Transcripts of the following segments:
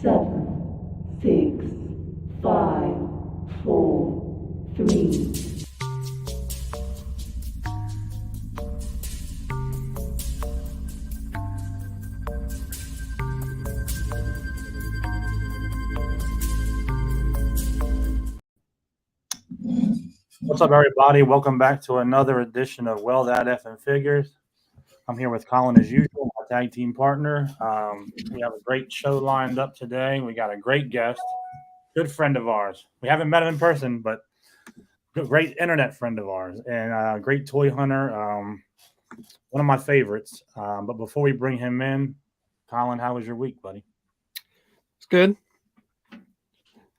7, 6, 5, 4, 3. What's up, everybody? Welcome back to another edition of Well That F and Figures. I'm here with Colin as usual, my tag team partner. We have a great show lined up today. We got a great guest, good friend of ours. We haven't met him in person, but a great internet friend of ours and a great toy hunter, one of my favorites. But before we bring him in, Colin, how was your week, buddy? It's good.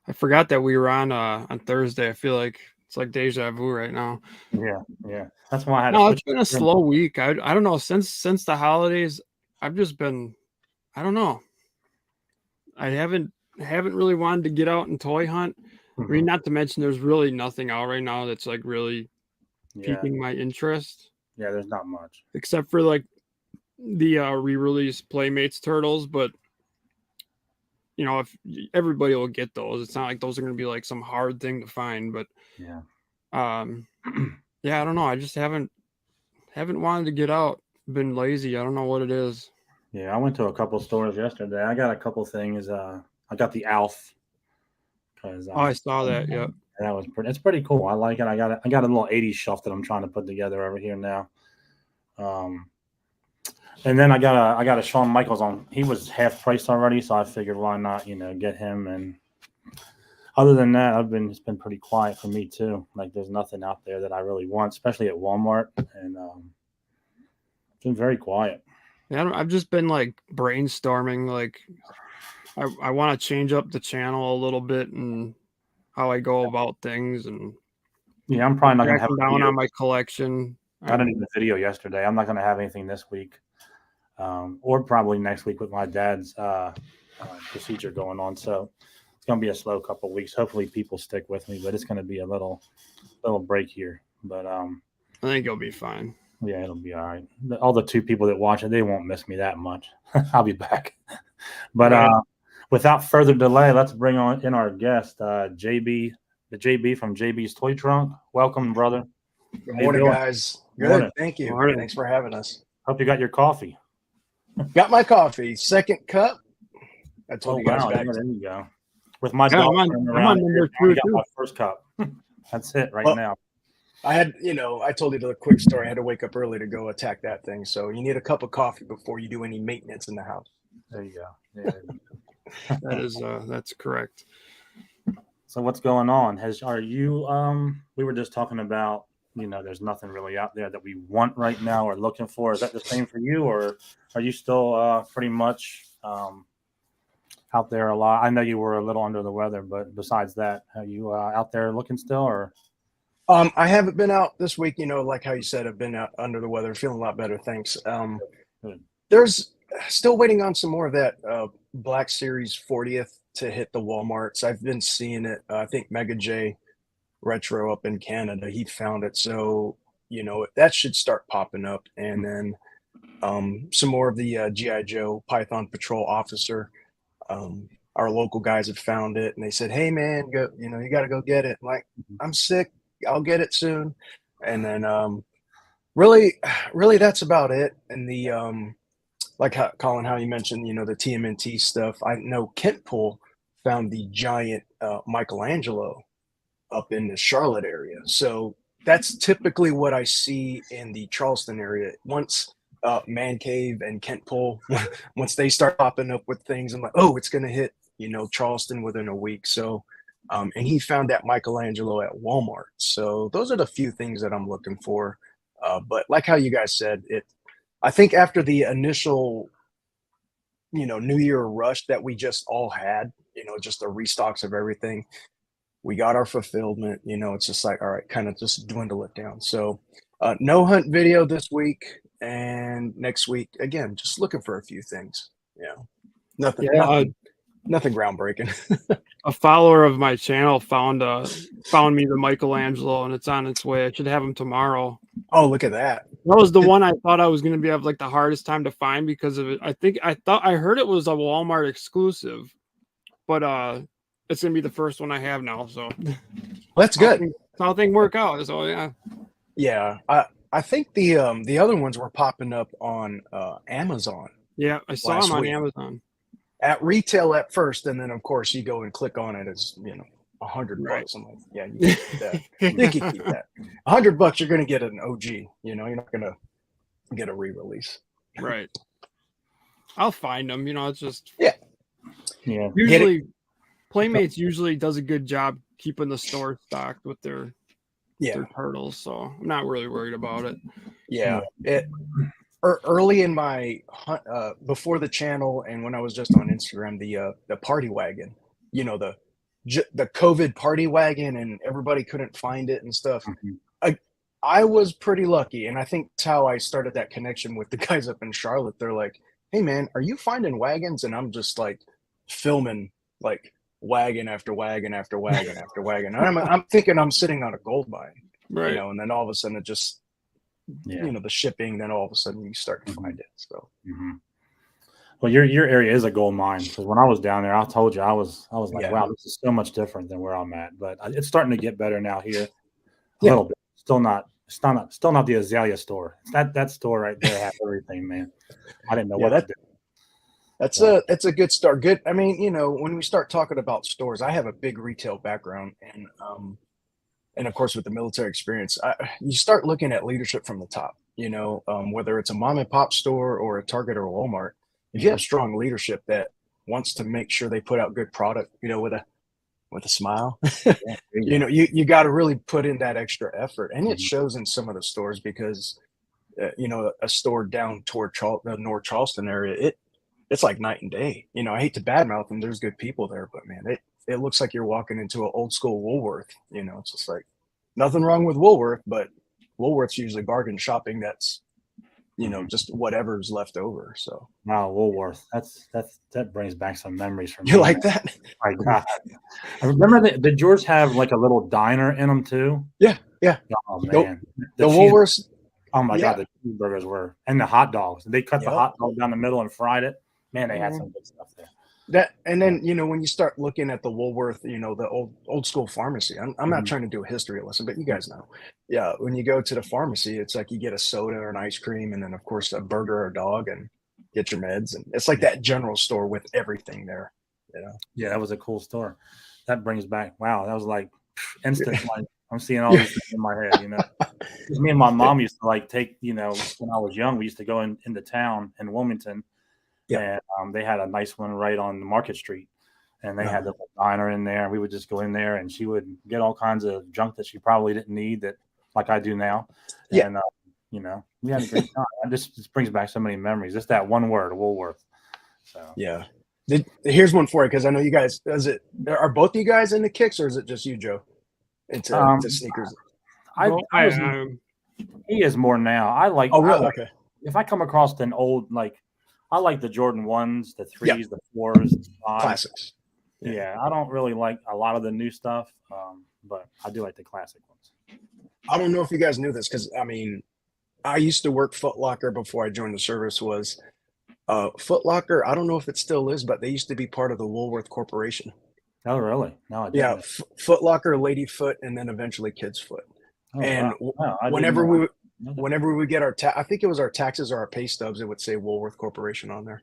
I forgot that we were on Thursday. I feel like it's like deja vu right now. Yeah. That's why I had. No, it's been a slow week. I don't know. Since the holidays, I've just been. I don't know. I haven't really wanted to get out and toy hunt. I mean, not to mention there's really nothing out right now that's like really piquing my interest. Yeah, there's not much except for like the re-release Playmates Turtles, but you know, if everybody will get those, it's not like those are going to be like some hard thing to find, but yeah, yeah, I don't know. I just haven't wanted to get out. Been lazy. I don't know what it is. Yeah, I went to a couple stores yesterday. I got a couple things. I got the Alf. I saw that. Yeah, that was pretty. It's pretty cool. I like it. I got a little '80s shelf that I'm trying to put together over here now. And then I got a Shawn Michaels on. He was half priced already, so I figured why not, get him. And other than that, it's been pretty quiet for me too. Like there's nothing out there that I really want, especially at Walmart, and it's been very quiet. Yeah, I've just been like brainstorming. Like I want to change up the channel a little bit and how I go about things. And yeah, I'm probably not going to have down on my collection. I didn't do the video yesterday. I'm not going to have anything this week. Or probably next week with my dad's procedure going on. So it's going to be a slow couple of weeks. Hopefully people stick with me, but it's going to be a little break here. But I think it'll be fine. Yeah, it'll be all right. All the 2 people that watch it, they won't miss me that much. I'll be back. But without further delay, let's bring on in our guest, JB, the JB from JB's Toy Trunk. Welcome, brother. Good morning, guys. Good. Morning. Thank you. Morning. Thanks for having us. Hope you got your coffee. Got my coffee. Second cup. I told you guys back. There you go. With my dog running around, I got my first cup. That's it now. I had, I told you the quick story. I had to wake up early to go attack that thing. So you need a cup of coffee before you do any maintenance in the house. There you go. Yeah. That's correct. So what's going on? We were just talking about, there's nothing really out there that we want right now or looking for. Is that the same for you, or are you still pretty much out there a lot? I know you were a little under the weather, but besides that, are you out there looking still, or? I haven't been out this week, like how you said, I've been out under the weather, feeling a lot better. Thanks. There's still waiting on some more of that Black Series 40th to hit the Walmarts. I've been seeing it. I think Mega J Retro up in Canada, he found it. So, that should start popping up. And then some more of the G.I. Joe Python Patrol Officer. Our local guys have found it, and they said, hey, man, go, you got to go get it. I'm like, I'm sick. I'll get it soon. And then really that's about it. And the like Colin, how you mentioned, the TMNT stuff. I know Kent Pool found the giant Michelangelo up in the Charlotte area. So that's typically what I see in the Charleston area. Once Man Cave and Kent Pool, once they start popping up with things, I'm like, oh, it's going to hit, Charleston within a week. So and he found that Michelangelo at Walmart. So those are the few things that I'm looking for. But like how you guys said, I think after the initial, New Year rush that we just all had, just the restocks of everything, we got our fulfillment. It's just like, all right, kind of just dwindle it down. So no hunt video this week, and next week, again, just looking for a few things. Nothing groundbreaking. A follower of my channel found me the Michelangelo, and it's on its way. I should have him tomorrow. Oh, look at that. That was the one I thought I was going to have like the hardest time to find because of it. I heard it was a Walmart exclusive. but it's gonna be the first one I have now. So That's good. How things work out. So yeah. Yeah, I think the other ones were popping up on Amazon Yeah, I saw last them on week Amazon. at retail at first, and then of course you go and click on it. It's $100. Right. I'm like, yeah, you can keep that. You can keep that. $100, you're gonna get an OG. You're not gonna get a re-release. Right. I'll find them. It's just Yeah. usually Playmates usually does a good job keeping the store stocked with their turtles, so I'm not really worried about it. Yeah. Early in my hunt, before the channel, and when I was just on Instagram, the party wagon, the COVID party wagon, and everybody couldn't find it and stuff. I was pretty lucky, and I think that's how I started that connection with the guys up in Charlotte. They're like, "Hey man, are you finding wagons?" And I'm just like filming like wagon after wagon after wagon after wagon. I'm thinking I'm sitting on a gold mine, right? And then all of a sudden it just, the shipping. Then all of a sudden you start to find it. So, well, your area is a gold mine, because when I was down there, I told you I was like, wow, this is so much different than where I'm at. But it's starting to get better now here, a little bit. Still not the Azalea store. That store right there has everything, man. I didn't know what to do. That's a good start. Good. I mean, when we start talking about stores, I have a big retail background, and of course with the military experience, you start looking at leadership from the top. Whether it's a mom and pop store or a Target or a Walmart, if you have strong leadership that wants to make sure they put out good product, with a smile, you got to really put in that extra effort, and it shows in some of the stores because, a store down toward the North Charleston area, it's like night and day. I hate to badmouth them. There's good people there, but man, it looks like you're walking into an old school Woolworth. It's just like, nothing wrong with Woolworth, but Woolworth's usually bargain shopping. That's, just whatever's left over. So wow, Woolworth. That brings back some memories from you me. like that? My God, I remember did yours have like a little diner in them too? Yeah. Oh man, the Woolworths. Oh my God, the cheeseburgers were, and the hot dogs. They cut the hot dog down the middle and fried it. Man, they had some good stuff there. And then when you start looking at the Woolworth, the old school pharmacy. I'm not trying to do a history lesson, but you guys know. Yeah, when you go to the pharmacy, it's like you get a soda or an ice cream, and then of course a burger or a dog, and get your meds, and it's like that general store with everything there. Yeah, that was a cool store. That brings back, wow, that was like instant. Like, I'm seeing all these things in my head. Me and my mom used to like take, when I was young, we used to go into town in Wilmington. Yeah, and they had a nice one right on the Market Street, and they had the diner in there. We would just go in there, and she would get all kinds of junk that she probably didn't need, that like I do now. And we had a great time. This brings back so many memories. Just that one word, Woolworth. So yeah. Here's one for you, because I know you guys. Are both you guys into kicks, or is it just you, Joe? Into sneakers. He is more now. I like. Oh, really? Okay. If I come across an old I like the Jordan 1s, the 3s, the 4s, the 5s. Classics. Yeah, I don't really like a lot of the new stuff, but I do like the classic ones. I don't know if you guys knew this, because, I used to work Foot Locker before I joined the service. Foot Locker, I don't know if it still is, but they used to be part of the Woolworth Corporation. Oh, really? No, I didn't. Yeah, Foot Locker, Lady Foot, and then eventually Kids Foot. Oh, and wow. Whenever we get our I think it was our taxes or our pay stubs, it would say Woolworth Corporation on there.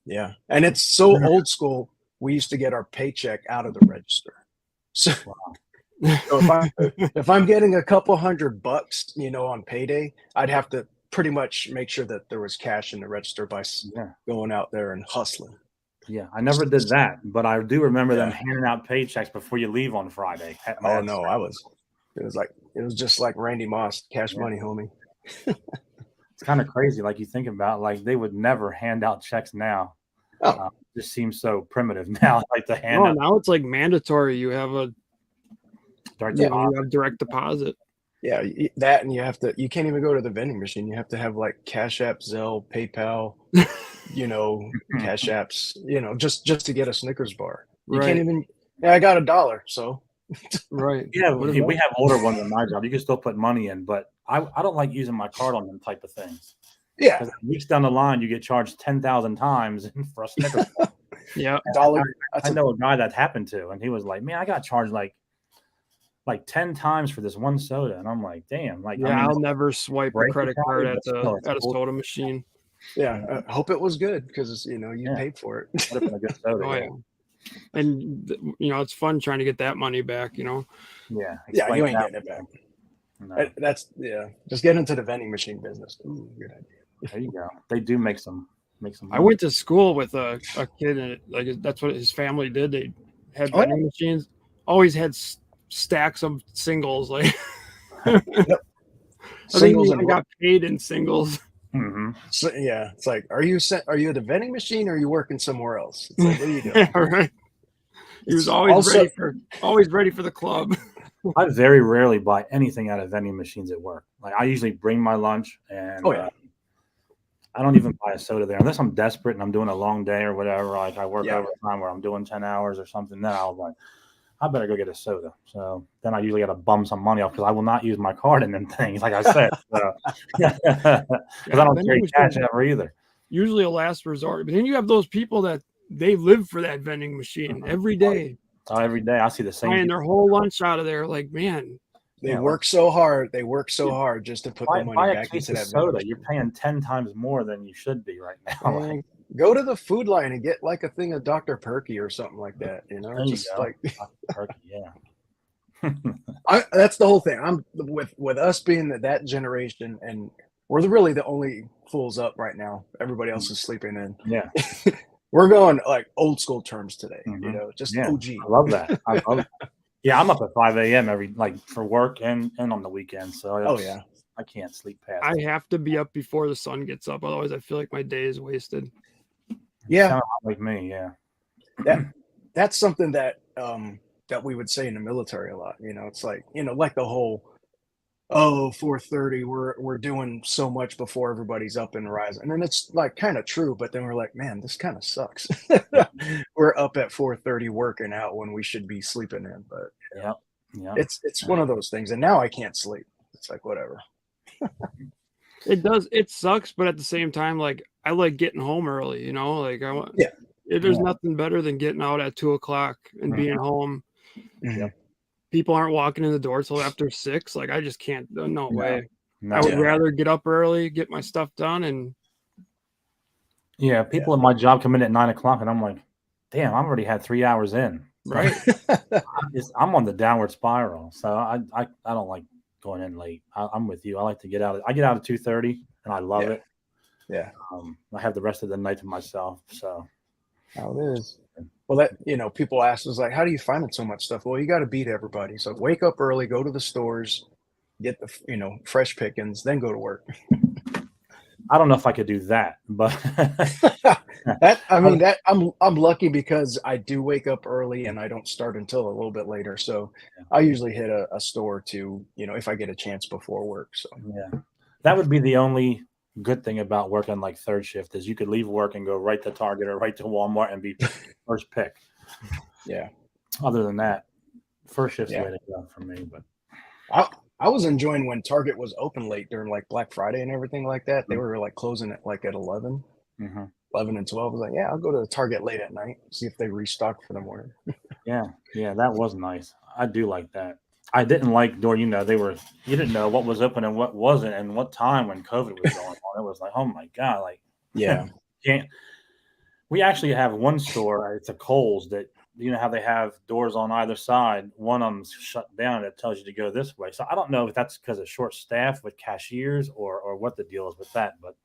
Yeah, and it's so old school. We used to get our paycheck out of the register. So, if I'm getting a couple $100, on payday, I'd have to pretty much make sure that there was cash in the register by going out there and hustling. Yeah, I never did that, but I do remember them handing out paychecks before you leave on Friday. Oh no, it was just like Randy Moss, cash money, homie. It's kind of crazy. Like, you think about, like, they would never hand out checks now. Just seems so primitive now. Like the hand. Oh, now it's like mandatory. You have a direct deposit. Yeah, that, and you can't even go to the vending machine. You have to have like Cash App, Zelle, PayPal, Cash Apps, just to get a Snickers bar. You can't even. Yeah, I got $1, so. Right. Yeah, we have older ones in my job. You can still put money in, but I don't like using my card on them type of things. Yeah. Because weeks down the line, you get charged 10,000 times for a Snickers bar. Yeah. Dollar. I know a guy that happened to, and he was like, "Man, I got charged like 10 times for this one soda," and I'm like, "Damn!" Like, Yeah, I mean, I'll never swipe a break credit the card card, at but still, a it's cool. soda machine. Yeah, I hope it was good because you Yeah. paid for it. Would have been a good soda. Oh yeah. And it's fun trying to get that money back. Yeah. Yeah, Explain you ain't that. getting it back. No. That's Just get into the vending machine business. Ooh, good idea. There you go. They do make some. I money. went to school with a kid, and like that's what his family did. They had Oh, yeah. vending machines. Always had stacks of singles. Like Yep. I think Singles he and even got paid in singles. Mhm. So, yeah, it's like, are you at the vending machine or are you working somewhere else? It's like, what are you doing? Yeah, right. He was It's always also- ready for the club. I very rarely buy anything out of vending machines at work. Like, I usually bring my lunch, and Oh, yeah. I don't even buy a soda there unless I'm desperate and I'm doing a long day or whatever. Like, I work Yeah. overtime where I'm doing 10 hours or something. Then I'll like, I better go get a soda. So then I usually got to bum some money off because I will not use my card in them things, like I said. Because I don't vending carry cash machine- ever either. Usually a last resort, but then you have those people that they live for that vending machine every day, So every day I see the same. buying their whole lunch out of there. Like, man, They Yeah, work so hard. They work so hard just to put the money buy a back case into of that vending soda. You're paying 10 times more than you should be right now. machine. Man, go to the food line and get like a thing of Dr. Perky or something like that. There you Just go. like Turkey, yeah. that's the whole thing. I'm with us being that generation, and we're really the only fools up right now. Everybody else is sleeping in. Yeah. We're going like old school terms today. Mhm. Just Yeah. OG. I love that. I love that. Yeah, I'm up at 5 a.m. for work and on the weekend. So Oh yeah. I can't sleep past. I have to be up before the sun gets up. Otherwise, I feel like my day is wasted. Yeah. Sound like me. Yeah. That's something that that we would say in the military a lot. It's like like the whole 4:30 we're doing so much before everybody's up and rising, and then it's like kind of true, but then we're like, man, this kind of sucks. We're up at 4:30 working out when we should be sleeping in, but Yeah. Yeah. it's one of those things, and now I can't sleep. It's like whatever. It does. It sucks, but at the same time, like I like getting home early. Like I want. Yeah. There's Yeah. nothing better than getting out at 2:00 and being home. Mhm. People aren't walking in the door till after 6. Like I just can't. No way. No. I would Yeah. rather get up early, get my stuff done, and Yeah. People in my job come in at 9 o'clock, and I'm like, damn, I've already had 3 hours in. right. I'm on the downward spiral. So I don't like going in late. I'm with you. I like to get out. I get out at 2:30, and I love Yeah. it. Yeah. I have the rest of the night to myself. So How it is. Well, that people ask us like, how do you find so much stuff? Well, you got to beat everybody. So wake up early, go to the stores, get the fresh pickings, then go to work. I don't know if I could do that, but I'm lucky because I do wake up early and I don't start until a little bit later. So I usually hit a store or two, if I get a chance before work. So yeah, that would be the only good thing about working like third shift is you could leave work and go right to Target or right to Walmart and be first pick. yeah. Other than that, first shift's Yeah. the way to go for me. But I was enjoying when Target was open late during like Black Friday and everything like that. They were like closing at 11, mm-hmm. 11 and 12. I was like, yeah, I'll go to the Target late at night, see if they restock for the morning. yeah, that was nice. I do like that. I didn't like you didn't know what was open and what wasn't and what time when COVID was going on. It was like, oh my God, like Yeah. We actually have one store, it's a Kohl's that how they have doors on either side. One of them's shut down. It tells you to go this way. So I don't know if that's because of short staff with cashiers or what the deal is with that, but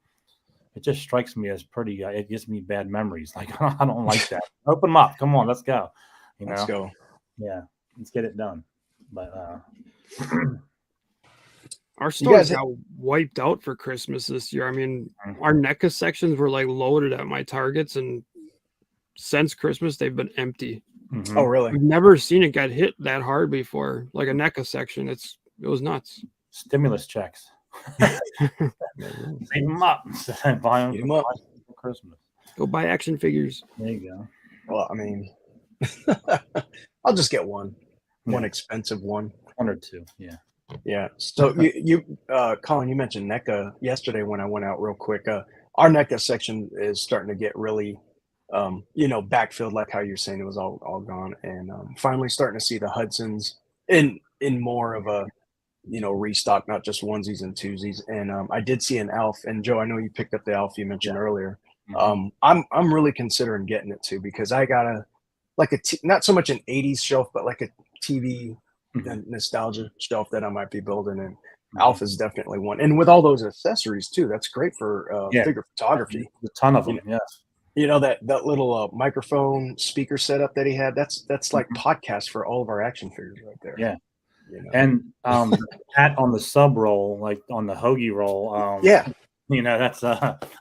it just strikes me as pretty. It gives me bad memories. Like I don't like that. Open them up. Come on, let's go. Let's go. Yeah, let's get it done. But our stores guys- got wiped out for Christmas this year. I mean, our NECA sections were like loaded at my Targets, and since Christmas they've been empty. mhm. Oh, really? I've never seen it get hit that hard before. Like a NECA section, it was nuts. Stimulus checks. Save them up. Buy them Eat 'em up. for Christmas. Go buy action figures. There you go. Well, I mean, I'll just get one expensive one. 1 or 2. Yeah. Yeah. So you Colin, you mentioned NECA yesterday when I went out real quick. Our NECA section is starting to get really backfilled, like how you're saying it was all gone, and finally starting to see the Hudsons in more of a restock, not just onesies and twosies. And I did see an Alf, and Joe, I know you picked up the Alf you mentioned earlier. I'm really considering getting it too, because I got not so much an 80s shelf, but like a TV nostalgia shelf that I might be building, and Alf is definitely one. And with all those accessories too, that's great for figure photography. A ton of them, yes. That little microphone speaker setup that he had, that's like podcast for all of our action figures right there. Yeah. And the hat on the sub roll, like on the hoagie roll. That's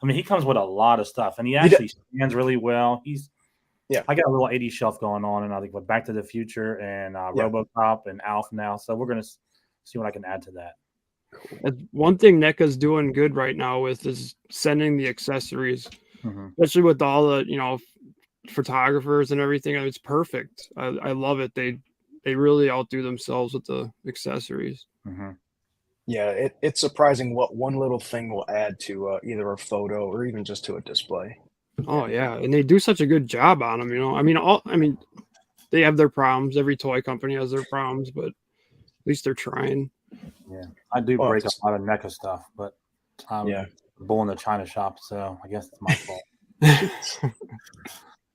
he comes with a lot of stuff, and he actually stands really well. I got a little 80s shelf going on, and I think with Back to the Future and RoboCop and Alf now, so we're gonna see what I can add to that. One thing NECA's doing good right now with is sending the accessories, especially with all the photographers and everything. It's perfect. I love it. They really outdo themselves with the accessories. Yeah, it's surprising what one little thing will add to either a photo or even just to a display. Oh yeah, and they do such a good job on them. They have their problems. Every toy company has their problems, but at least they're trying. Yeah, I do break a lot of NECA stuff, but I'm a bull in the China shop, so I guess it's my fault.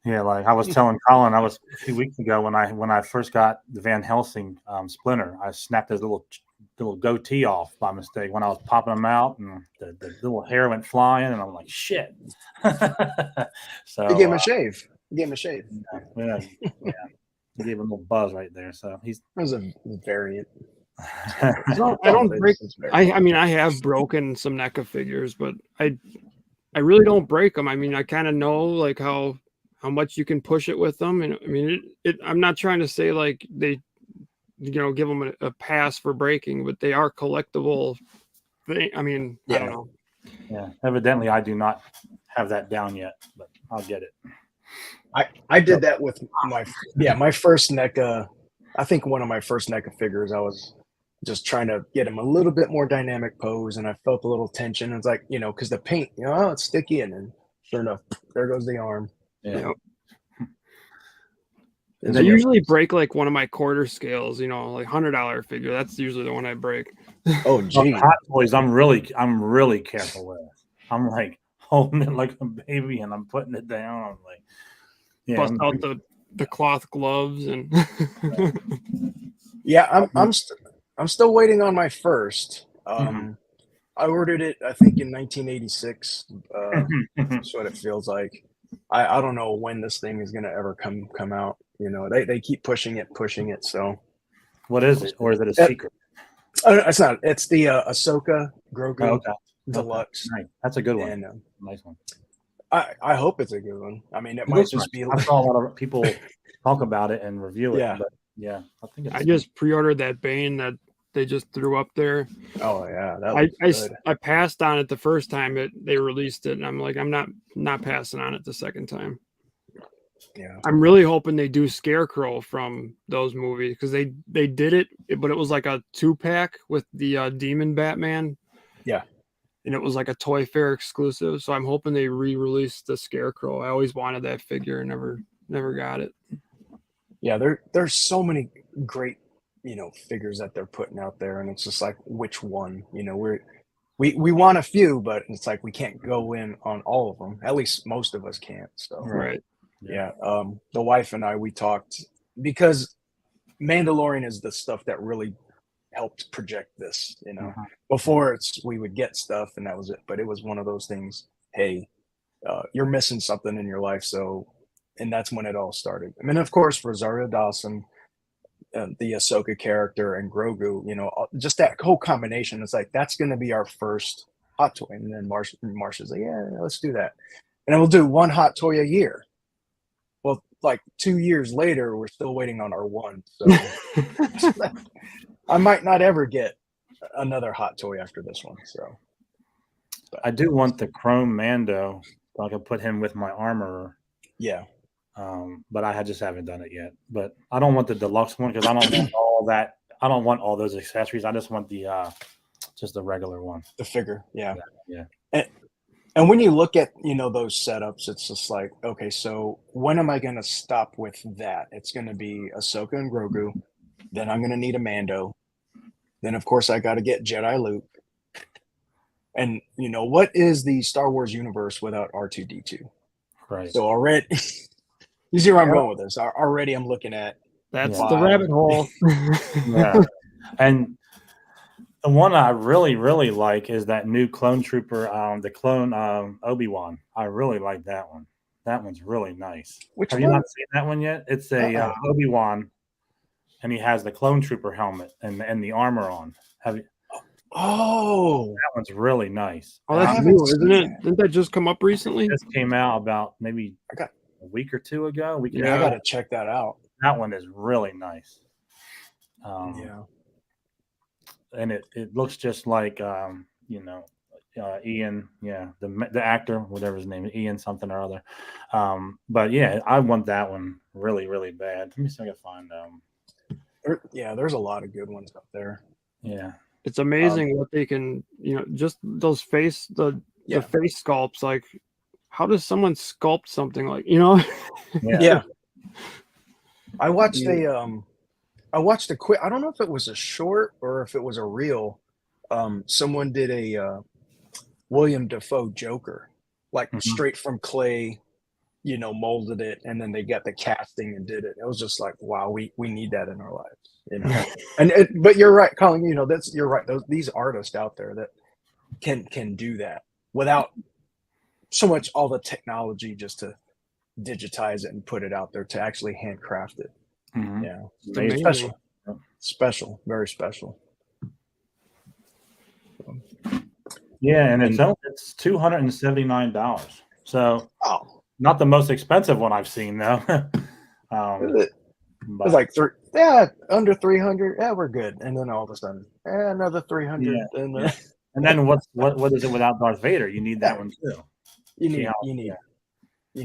Yeah, like I was telling Colin, I was 2 weeks ago when I first got the Van Helsing Splinter, I snapped his little goatee off by mistake when I was popping them out, and the little hair went flying, and I'm like, shit. So you gave him a shave. Yeah. He gave him a little buzz right there. So that was a variant. I don't break. I have broken some NECA figures, but I really don't break them. I kind of know like how much you can push it with them, and I'm not trying to say like they give them a pass for breaking, but they are collectible thing. I don't know. Yeah, evidently I do not have that down yet, but I'll get it. I did that with my first NECA. I think one of my first NECA figures, I was just trying to get him a little bit more dynamic pose, and I felt a little tension. It's like, because the paint, it's sticky, and then sure enough, there goes the arm. Yeah. And I usually break like one of my quarter scales, like $100 figure. That's usually the one I break. Oh, gee. Hot Toys, I'm really careful with. I'm like holding it like a baby, and I'm putting it down. I'm like, bust out the cloth gloves and. Yeah, I'm still waiting on my first. I ordered it, I think, in 1986. That's what it feels like. I don't know when this thing is gonna ever come out. They keep pushing it. So, what is it, or is it a secret? It's not. It's the Ahsoka Grogu Deluxe. Nice. That's a good one. And, nice one. I hope it's a good one. It might just be. I saw a lot of people talk about it and review it. Yeah. But yeah, I think I just pre-ordered that Bane that they just threw up there. Oh yeah, that I passed on it the first time they released it, and I'm like, I'm not passing on it the second time. Yeah, I'm really hoping they do Scarecrow from those movies, because they did it, but it was like a 2-pack with the Demon Batman. Yeah, and it was like a Toy Fair exclusive. So I'm hoping they re-release the Scarecrow. I always wanted that figure, and never got it. Yeah, there's so many great figures that they're putting out there, and it's just like, which one? We want a few, but it's like we can't go in on all of them. At least most of us can't. So right. Yeah. The wife and I, we talked, because Mandalorian is the stuff that really helped project this, before we would get stuff and that was it. But it was one of those things. Hey, you're missing something in your life. And that's when it all started. Of course, Rosario Dawson, the Ahsoka character, and Grogu, just that whole combination. It's like, that's going to be our first hot toy. And then Marsha's like, yeah, let's do that. And then we'll do one hot toy a year. Well, like 2 years later, we're still waiting on our one. So I might not ever get another hot toy after this one. So I do want the Chrome Mando, so I can put him with my Armorer. Yeah. But I just haven't done it yet. But I don't want the deluxe one, because I don't want all that. I don't want all those accessories. I just want the just the regular one. The figure. Yeah. Yeah. And when you look at, those setups, it's just like, okay, so when am I going to stop with that? It's going to be Ahsoka and Grogu. Then I'm going to need a Mando. Then, of course, I got to get Jedi Luke. And, what is the Star Wars universe without R2D2? Right. So already, you see where I'm going with this. Already I'm looking at. That's Yeah. the rabbit hole. Yeah. And the one I really, really like is that new clone trooper, the clone Obi-Wan. I really like that one. That one's really nice. Which Have one? you not seen that one yet? It's a Obi-Wan, and he has the clone trooper helmet and the armor on. Have you? Oh, That one's really nice. Oh, I that's haven't new, isn't seen it? that. Didn't that just come up recently? This came out about maybe I got a week or two ago. We can. Yeah. I got to check that out. That one is really nice. Yeah. And it looks just like Ian, the actor, whatever his name is, Ian something or other. But yeah, I want that one really, really bad. Let me see if I can find There's a lot of good ones up there. Yeah. It's amazing what they can, just those the face sculpts. Like, how does someone sculpt something like, Yeah. I watched a quick, I don't know if it was a short or if it was a reel. Someone did a William Dafoe Joker, like straight from clay, molded it, and then they got the casting and did it. It was just like, wow, we need that in our lives, but you're right, Colin. You're right. These artists out there that can do that without so much all the technology just to digitize it and put it out there to actually handcraft it. Mhm. Yeah, It's amazing. special, very special. Yeah, and it's $279. So Oh, not the most expensive one I've seen though. it But was like under 300. Yeah, we're good. And then all of a sudden, another 300. Yeah, And yeah. And then what is it without Darth Vader? You need that one too. you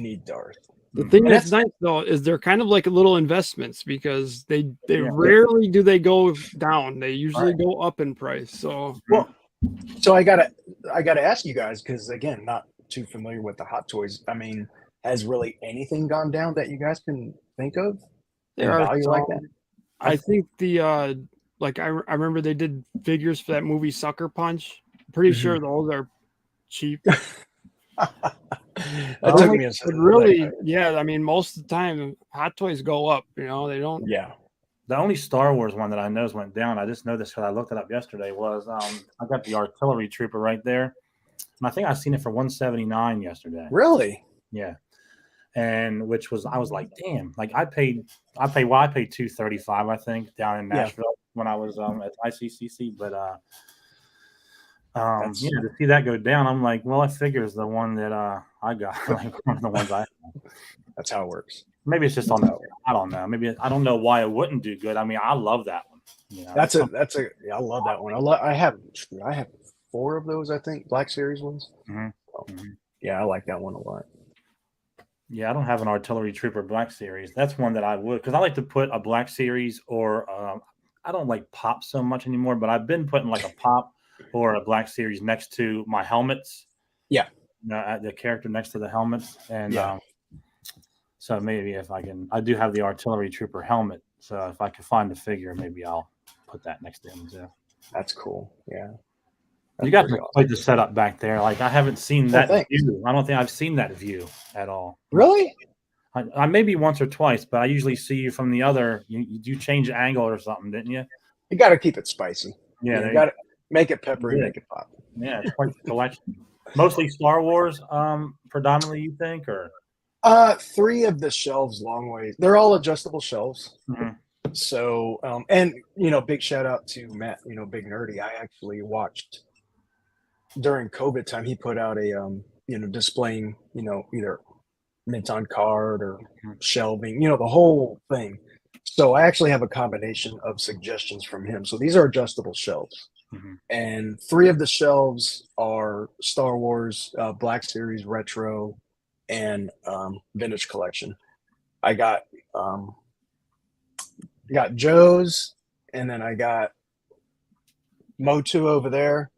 need Darth. The thing And that's nice though is they're kind of like little investments because they rarely do they go down. They usually go up in price. So So I gotta ask you guys, because again, not too familiar with the Hot Toys. I mean, has really anything gone down that you guys can think of in there are value like that? I think the like I remember they did figures for that movie Sucker Punch. Pretty sure those are cheap. That took me a second. Really, yeah. I mean, most of the time, Hot Toys go up. They don't. Yeah. The only Star Wars one that I know went down, I just noticed because I looked it up yesterday, was I got the artillery trooper right there. And I think I seen it for $179 yesterday. Really? Yeah. And which was, I was like, damn, like I paid $235, I think, down in Nashville when I was at ICCC. But to see that go down, I'm like, well, I figure it's the one that I got, like one of the ones I have. That's how it works. Maybe it's just on the, I don't know. Maybe I don't know why it wouldn't do good. I mean, I love that one. I love that one. I have 4 of those, I think, Black Series ones. Yeah, I like that one a lot. Yeah, I don't have an artillery trooper Black Series. That's one that I would, because I like to put a Black Series or I don't like pop so much anymore, but I've been putting like a pop or a Black Series next to my helmets. Yeah. The character next to the helmets. And so maybe if I can, I do have the artillery trooper helmet. So if I can find the figure, maybe I'll put that next to him too. That's cool. Yeah. You got quite the setup back there. Like I haven't seen that view. I don't think I've seen that view at all. Really? I maybe once or twice, but I usually see you from the other. You change the angle or something, didn't you? You got to keep it spicy. Yeah, you got to make it peppery, make it pop. Yeah, it's quite the collection. Mostly Star Wars, predominantly, you think, or 3 of the shelves, long ways. They're all adjustable shelves. So, and big shout out to Matt. Big Nerdy. I actually watched during COVID time. He put out a displaying either mint on card or shelving. The whole thing. So I actually have a combination of suggestions from him. So these are adjustable shelves. And 3 of the shelves are Star Wars, Black Series, Retro, and Vintage Collection. I got Joe's, and then I got Motu over there,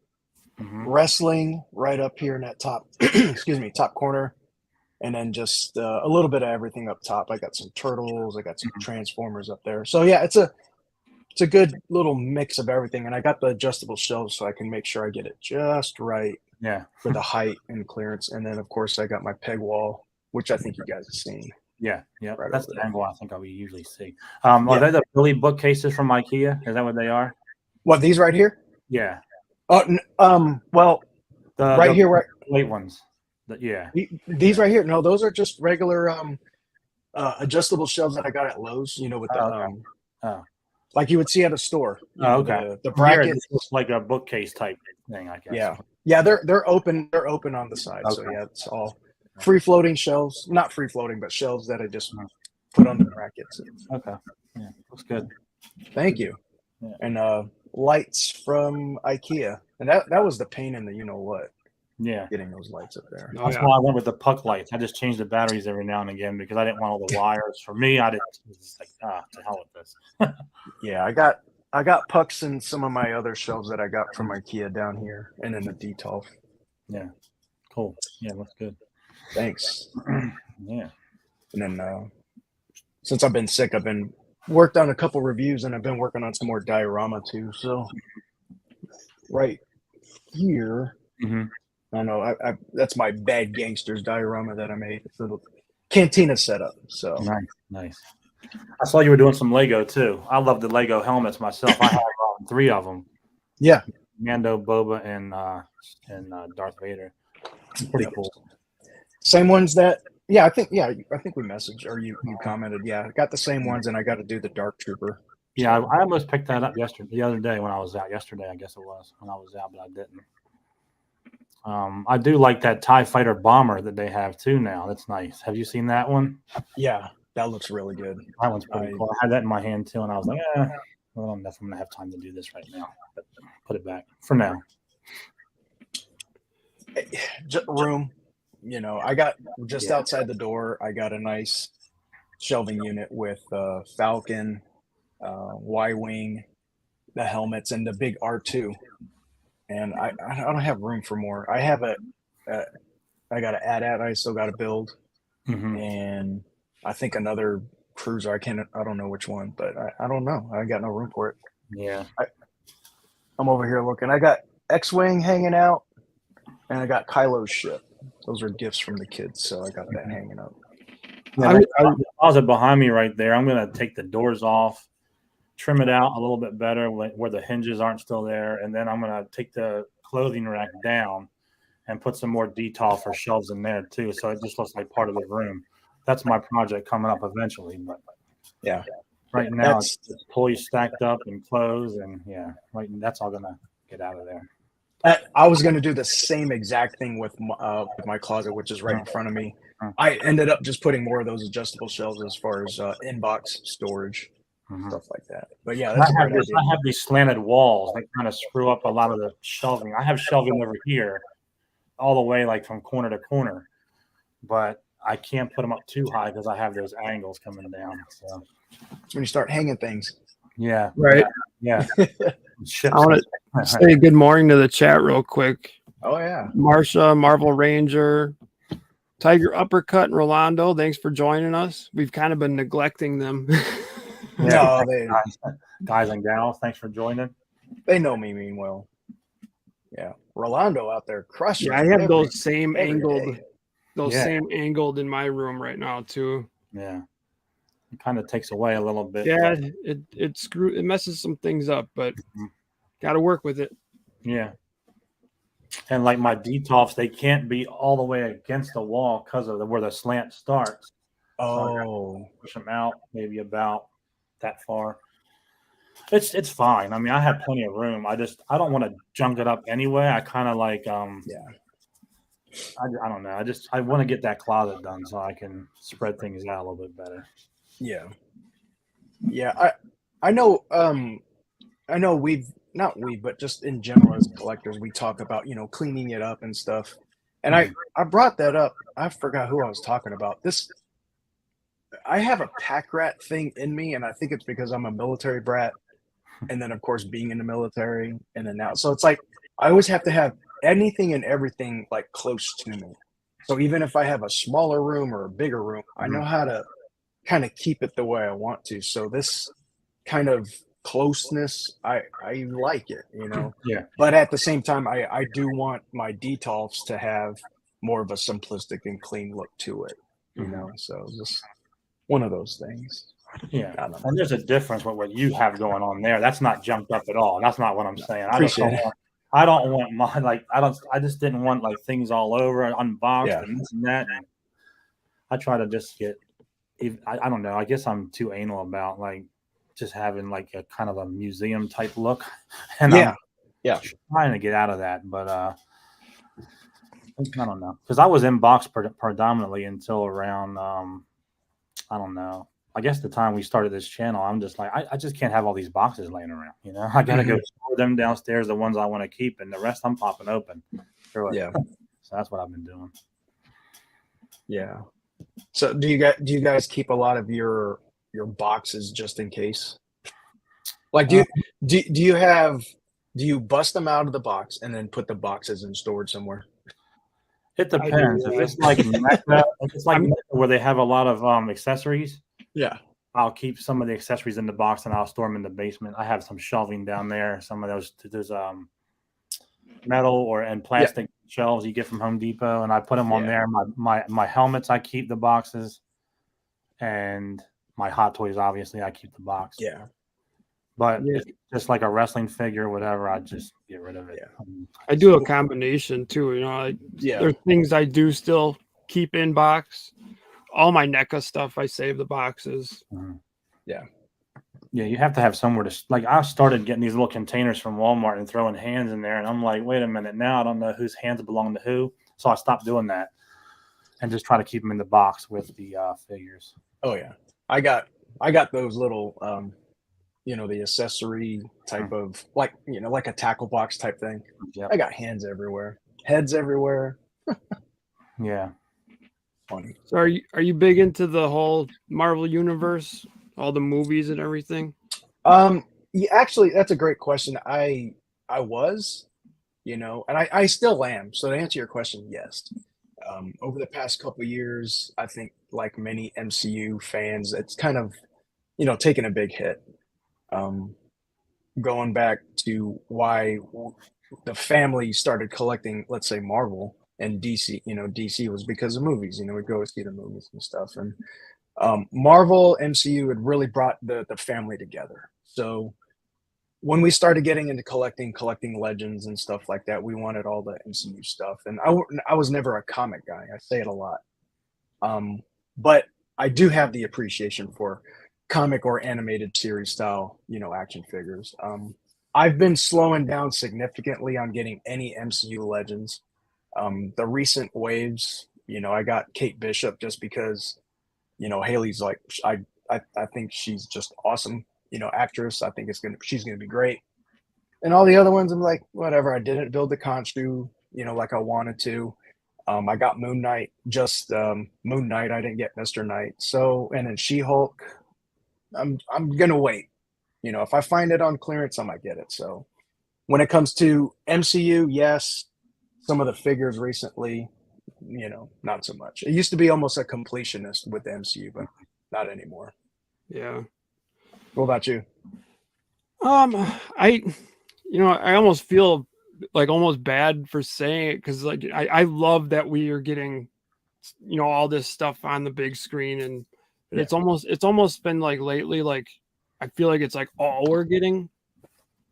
wrestling right up here in that top, excuse me, top corner. And then just a little bit of everything up top. I got some turtles. I got some transformers up there. So yeah, it's a good little mix of everything. And I got the adjustable shelves so I can make sure I get it just right for the height and clearance. And then of course I got my peg wall, which I think you guys have seen. Yeah. Right That's over the there. angle I think we usually see. Are they the Billy bookcases from IKEA? Is that what they are? What, these right here? Yeah. Oh, well, right here, right. Late ones. Yeah. These right here. No, those are just regular adjustable shelves that I got at Lowe's. You know, with the like you would see at a store. Okay. The bracket. This looks like a bookcase type thing, I guess. Yeah. They're open. They're open on the side. So yeah, it's all free floating shelves. Not free floating, but shelves that I just put on the brackets. Okay. Yeah, looks good. Thank you. Yeah. And lights from IKEA, and that was the pain in the what. Yeah, getting those lights up there. That's why I went with the puck lights. I just changed the batteries every now and again because I didn't want all the wires. For me, I didn't. It was like, to hell with this. Yeah, I got pucks in some of my other shelves that I got from IKEA down here, and then the Detolf. Yeah, cool. Yeah, that's good. Thanks. Yeah. And then since I've been sick, I've been worked on a couple reviews, and I've been working on some more diorama too. So right here. I don't know. I that's my Bad Gangsters diorama that I made. It's a little cantina setup. So nice. I saw you were doing some Lego too. I love the Lego helmets myself. I have 3 of them. Yeah, Mando, Boba, and Darth Vader. Pretty cool. Same ones that. Yeah, I think we messaged or you commented. Yeah, I got the same ones, and I got to do the Dark Trooper. Yeah, I almost picked that up the other day when I was out. Yesterday, I guess it was when I was out, but I didn't. I do like that TIE Fighter bomber that they have too now. That's nice. Have you seen that one? Yeah, that looks really good. That one's pretty cool. I had that in my hand too, and I was like, well, I don't know if I'm going to have time to do this right now. But put it back for now. Room. I got just outside the door, I got a nice shelving unit with Falcon, Y-Wing, the helmets, and the big R2. And I don't have room for more. I have I got an AT-AT I still got to build, and I think another cruiser. I don't know which one, but I don't know. I got no room for it. Yeah, I'm over here looking. I got X-Wing hanging out, and I got Kylo's ship. Those are gifts from the kids, so I got that hanging up. Yeah, the closet behind me right there. I'm going to take the doors off, trim it out a little bit better where the hinges aren't still there, and then I'm going to take the clothing rack down and put some more Detolf for shelves in there too, so it just looks like part of the room. That's my project coming up eventually, but yeah, right now it's toys stacked up and clothes, and that's all going to get out of there. I was going to do the same exact thing with my closet, which is right in front of me. I ended up just putting more of those adjustable shelves as far as inbox storage, stuff like that. But yeah, that's I have these slanted walls that kind of screw up a lot of the shelving. I have shelving over here all the way like from corner to corner, but I can't put them up too high because I have those angles coming down. So when you start hanging things. Yeah. Right. Yeah. I want to say good morning to the chat real quick. Oh, yeah. Marsha, Marvel Ranger, Tiger Uppercut, and Rolando, thanks for joining us. We've kind of been neglecting them. No, guys and gals, thanks for joining. They know me mean well. Yeah. Rolando out there crushing. Yeah, I have those same angled day. same angled in my room right now too. Yeah. It kind of takes away a little bit. Yeah, it messes some things up, but got to work with it. Yeah. And like my Detolfs, they can't be all the way against the wall because of where the slant starts. So push them out maybe about that far. It's fine. I mean, I have plenty of room. I don't want to junk it up anyway. I kind of like I don't know. I want to get that closet done so I can spread things out a little bit better. Yeah. I know but just in general as collectors, we talk about, cleaning it up and stuff. And I brought that up. I forgot who I was talking about. I have a pack rat thing in me, and I think it's because I'm a military brat. And then, of course, being in the military and then now. So it's like I always have to have anything and everything like close to me. So even if I have a smaller room or a bigger room, I know how to kind of keep it the way I want to. So this kind of closeness, I like it, you know. Yeah. But at the same time, I do want my details to have more of a simplistic and clean look to it, you know. So just one of those things. Yeah. I don't know. And there's a difference with what you have going on there. That's not jumped up at all. That's not what I'm saying. Appreciate it. I don't want my I just didn't want like things all over unboxed Yeah. and this and that. And I try to just get I don't know. I guess I'm too anal about like just having like a kind of a museum type look. And Yeah. I'm trying to get out of that, but I don't know. Because I was in box predominantly until around I don't know. I guess the time we started this channel, I'm just like, I just can't have all these boxes laying around. You know, I got to go store them downstairs, the ones I want to keep, and the rest I'm popping open. Yeah. So that's what I've been doing. Yeah. So do you guys keep a lot of your boxes just in case? Like do you bust them out of the box and then put the boxes in storage somewhere? It depends. If it's like Mecca, where they have a lot of accessories, yeah, I'll keep some of the accessories in the box and I'll store them in the basement. I have some shelving down there. Some of there's metal and plastic shelves you get from Home Depot, and I put them on there. My helmets, I keep the boxes, and my Hot Toys, obviously, I keep the box. Yeah. But if it's just like a wrestling figure, whatever, I just get rid of it. I do a combination too. You know, there's things I do still keep in box. All my NECA stuff, I save the boxes. Yeah, you have to have somewhere to like. I started getting these little containers from Walmart and throwing hands in there, and I'm like, wait a minute, now I don't know whose hands belong to who, so I stopped doing that and just try to keep them in the box with the figures. Oh yeah, I got those little the accessory type of like a tackle box type thing. Yep. I got hands everywhere, heads everywhere. Yeah. Funny. So are you big into the whole Marvel universe, all the movies and everything? Yeah, actually, that's a great question. I was, and I still am. So to answer your question, yes. Over the past couple of years, I think like many MCU fans, it's kind of, taken a big hit. Going back to why the family started collecting, let's say Marvel and DC, DC was because of movies, we'd go see the movies and stuff. And Marvel MCU had really brought the family together. So when we started getting into collecting legends and stuff like that, we wanted all the MCU stuff. And I was never a comic guy. I say it a lot. But I do have the appreciation for comic or animated series style, action figures. I've been slowing down significantly on getting any MCU legends. The recent waves, I got Kate Bishop just because, Haley's like, I think she's just awesome, actress. I think she's gonna be great. And all the other ones, I'm like, whatever. I didn't build the Khonshu, like I wanted to. I got Moon Knight, just Moon Knight. I didn't get Mr. Knight. So, and then She-Hulk. I'm gonna wait. If I find it on clearance, I might get it. So when it comes to MCU, yes, some of the figures recently, not so much. It used to be almost a completionist with the MCU, but not anymore. Yeah. What about you? I almost feel like almost bad for saying it because like I love that we are getting, all this stuff on the big screen, and it's almost been like lately, like I feel like it's like all we're getting.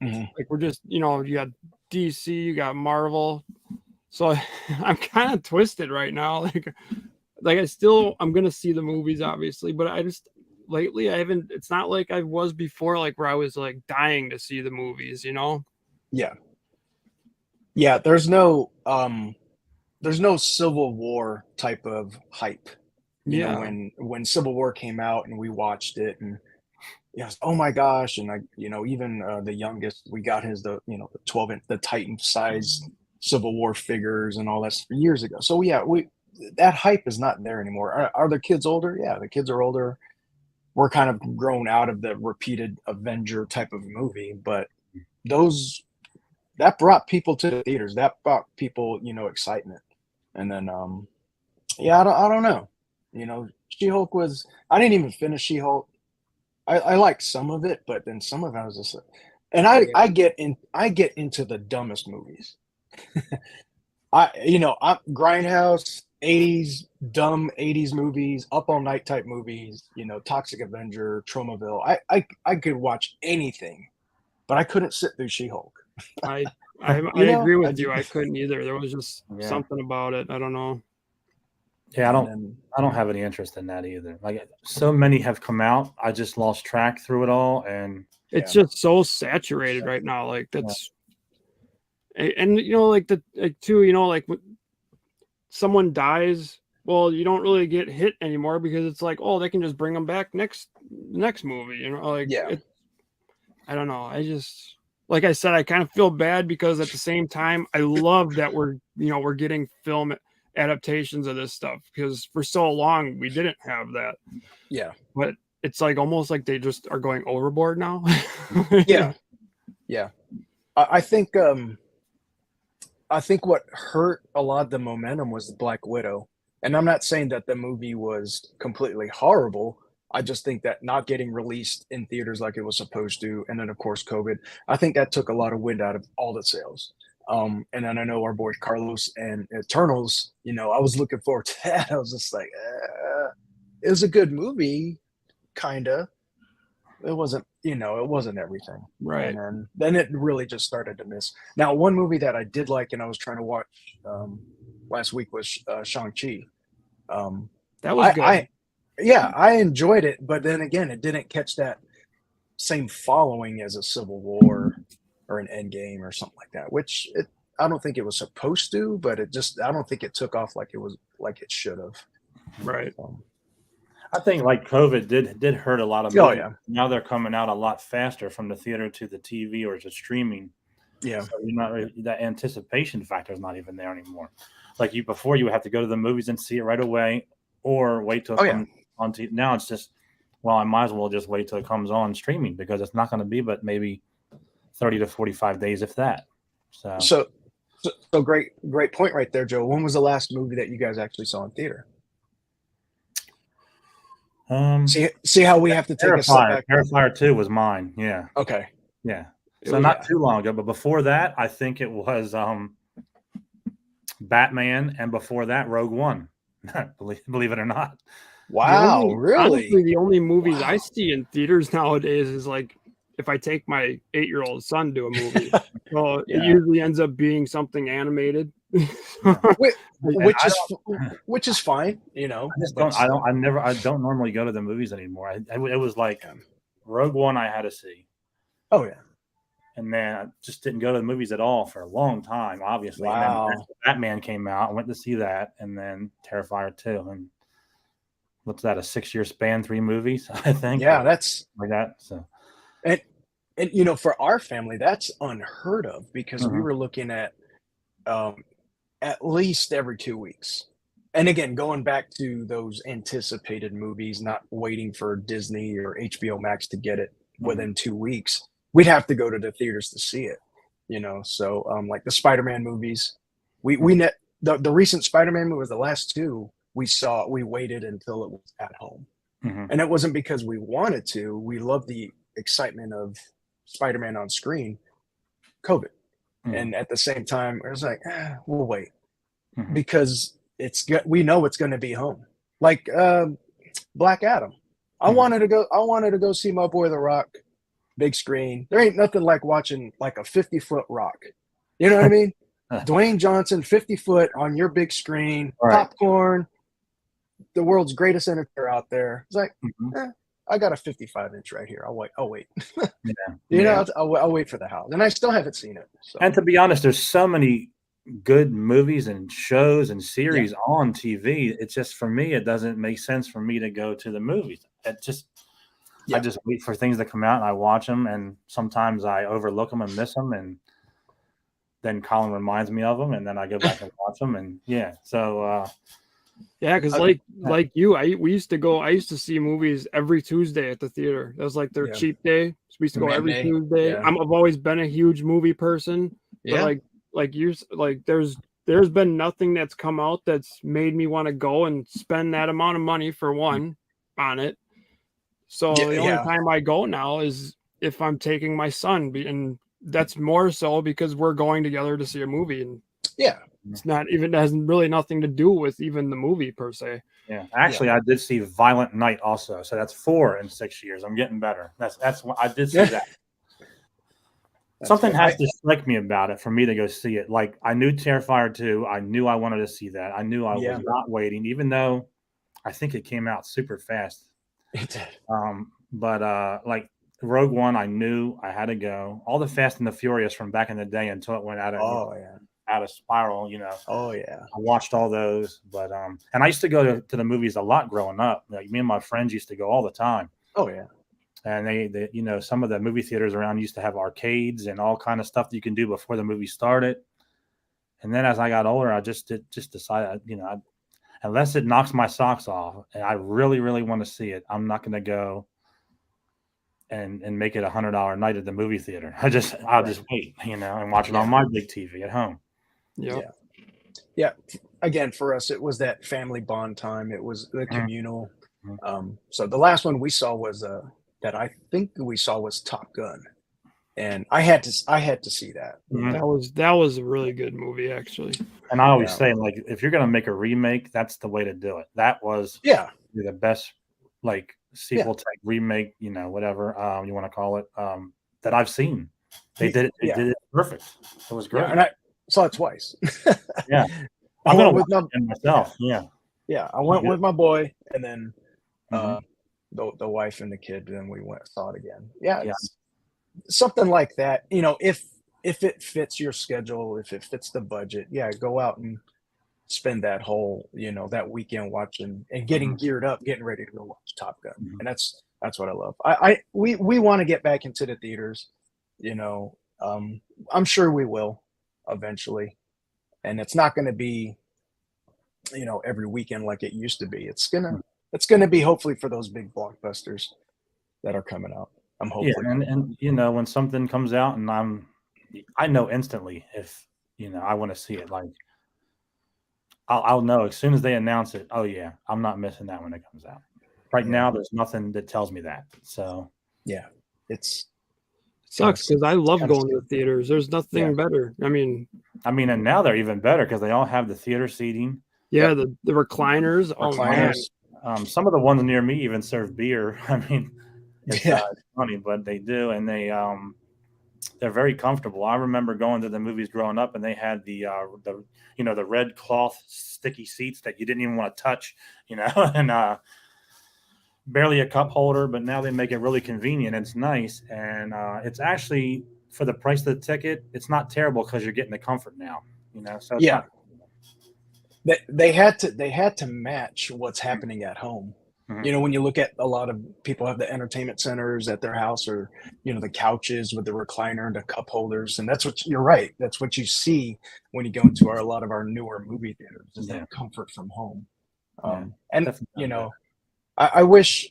Like we're just, you got DC, you got Marvel. So I'm kind of twisted right now. Like I'm gonna see the movies obviously, but I just lately I haven't. It's not like I was before, like where I was like dying to see the movies. Yeah. There's no Civil War type of hype. When Civil War came out and we watched it, and oh my gosh, and even the youngest, we got the 12-inch, the Titan size Civil War figures and all that years ago. So that hype is not there anymore. Are the kids older? Yeah, the kids are older. We're kind of grown out of the repeated Avenger type of movie, but those that brought people to the theaters. That brought people, excitement. And then, yeah, I don't know. She-Hulk was. I didn't even finish She-Hulk. I liked some of it, but then some of it I was just. And I get into the dumbest movies. I'm Grindhouse, 80s, dumb 80s movies, Up All Night type movies, Toxic Avenger, Tromaville. I could watch anything, but I couldn't sit through She-Hulk. I agree with you. I just- couldn't either. There was just Yeah. something about it. I don't know. Yeah, and I don't have any interest in that either. Like, so many have come out, I just lost track through it all, and It's just so saturated right now. Like that's, and like when someone dies, well, you don't really get hit anymore because it's like, oh, they can just bring them back next movie. Yeah. I don't know. I just, like I said, I kind of feel bad because at the same time, I love that we're getting film adaptations of this stuff because for so long we didn't have that. Yeah. But it's like almost like they just are going overboard now. Yeah. Yeah. I think what hurt a lot of the momentum was the Black Widow. And I'm not saying that the movie was completely horrible. I just think that not getting released in theaters like it was supposed to, and then of course COVID, I think that took a lot of wind out of all the sales. And then I know our boy Carlos and Eternals, I was looking forward to that. I was just like, it was a good movie, kinda. It wasn't, it wasn't everything. Right. And then it really just started to miss. Now, one movie that I did like and I was trying to watch last week was Shang-Chi. That was good. I enjoyed it, but then again, it didn't catch that same following as a Civil War or an Endgame or something like that, which I don't think it was supposed to, but I don't think it took off like it should have. Right. I think like COVID did hurt a lot of Oh, movies. yeah. Now they're coming out a lot faster from the theater to the TV or to streaming. Yeah. So that anticipation factor is not even there anymore. Like before you would have to go to the movies and see it right away or wait till it comes on TV. Now it's just, well, I might as well just wait till it comes on streaming because it's not going to be but maybe 30 to 45 days, if that. So great point right there, Joe. When was the last movie that you guys actually saw in theater? See how we have to take a step back. Terrifier 2 was mine. Yeah. Okay. Yeah. So not too long ago, but before that, I think it was Batman, and before that, Rogue One. believe it or not. Wow, really? Honestly, the only movies I see in theaters nowadays is like if I take my 8-year-old son to a movie. So it usually ends up being something animated. which is fine, I don't normally go to the movies anymore. It was like Rogue One I had to see. Oh yeah. And then I just didn't go to the movies at all for a long time, obviously. Wow. And then Batman came out. I went to see that, and then Terrifier 2. And what's that, a 6-year span, 3 movies, I think? Yeah, that's like that. So and for our family, that's unheard of because we were looking at least every 2 weeks. And again, going back to those anticipated movies, not waiting for Disney or HBO Max to get it within 2 weeks. We'd have to go to the theaters to see it, So like the Spider-Man movies, the recent Spider-Man movie was the last 2 we waited until it was at home. And it wasn't because we wanted to. We loved the excitement of Spider-Man on screen. COVID. And at the same time, it was like, we'll wait because we know it's going to be home. Like Black Adam. I wanted to go see my boy The Rock. Big screen. There ain't nothing like watching like a 50-foot Rock. You know what I mean? Dwayne Johnson, 50-foot on your big screen, popcorn, the world's greatest entertainer out there. It's like, I got a 55-inch right here. I'll wait. I'll wait for the house. And I still haven't seen it. So. And to be honest, there's so many good movies and shows and series on TV. It's just, for me, it doesn't make sense for me to go to the movies. I just wait for things to come out and I watch them, and sometimes I overlook them and miss them, and then Colin reminds me of them, and then I go back and watch them, and because like you, I used to see movies every Tuesday at the theater. That was like their cheap day. So we used to go every Tuesday. Yeah. I've always been a huge movie person, But there's been nothing that's come out that's made me want to go and spend that amount of money for one on it. So the only time I go now is if I'm taking my son, and that's more so because we're going together to see a movie, and it's not even, it has really nothing to do with even the movie per se. Yeah, actually, I did see Violent Night also, so that's 4 in 6 years. I'm getting better. That's what I did see that. Something has to strike me about it for me to go see it. Like, I knew Terrifier 2. I knew I wanted to see that. I knew I was not waiting, even though I think it came out super fast. It did. But like Rogue One, I knew I had to go. All the Fast and the Furious from back in the day until it went out of spiral, I watched all those. But and I used to go to the movies a lot growing up. Like, me and my friends used to go all the time. Oh yeah. And they some of the movie theaters around used to have arcades and all kind of stuff that you can do before the movie started. And then as I got older, I just decided, unless it knocks my socks off and I really, really want to see it, I'm not going to go and make it $100 night at the movie theater. I'll just wait, and watch it on my big TV at home. Yeah. Again, for us, it was that family bond time. It was the communal. So the last one we saw was that I think we saw was Top Gun, and I had to see that. That was a really good movie, actually. And I always say, like, if you're gonna make a remake, that's the way to do it. That was the best, like, sequel type remake, whatever you want to call it, that I've seen. They did it. They did it perfect. It was great. And I saw it twice. I'm gonna watch it myself. Yeah, I went with my boy, and then the wife and the kid. Then we saw it again. It's something like that. If it fits your schedule, if it fits the budget, go out and spend that whole that weekend watching and getting geared up, getting ready to go watch Top Gun. And that's what I love. We want to get back into the theaters. I'm sure we will eventually, and it's not going to be every weekend like it used to be. It's gonna be hopefully for those big blockbusters that are coming out. I'm hoping. And when something comes out and I know instantly if I want to see it. Like, I'll know as soon as they announce it. Oh yeah, I'm not missing that when it comes out. Right now, there's nothing that tells me that. So it sucks because I love going to the theaters. There's nothing better. I mean, and now they're even better because they all have the theater seating. Yeah, the recliners. Oh man. Some of the ones near me even serve beer. I mean, it's funny, but they do, and they're very comfortable. I remember going to the movies growing up, and they had the red cloth sticky seats that you didn't even want to touch, and barely a cup holder. But now they make it really convenient. It's nice, and it's actually, for the price of the ticket, it's not terrible because you're getting the comfort now. So it's They had to match what's happening at home. When you look at a lot of people have the entertainment centers at their house, or the couches with the recliner and the cup holders, and you're right. That's what you see when you go into a lot of our newer movie theaters, is that comfort from home. I wish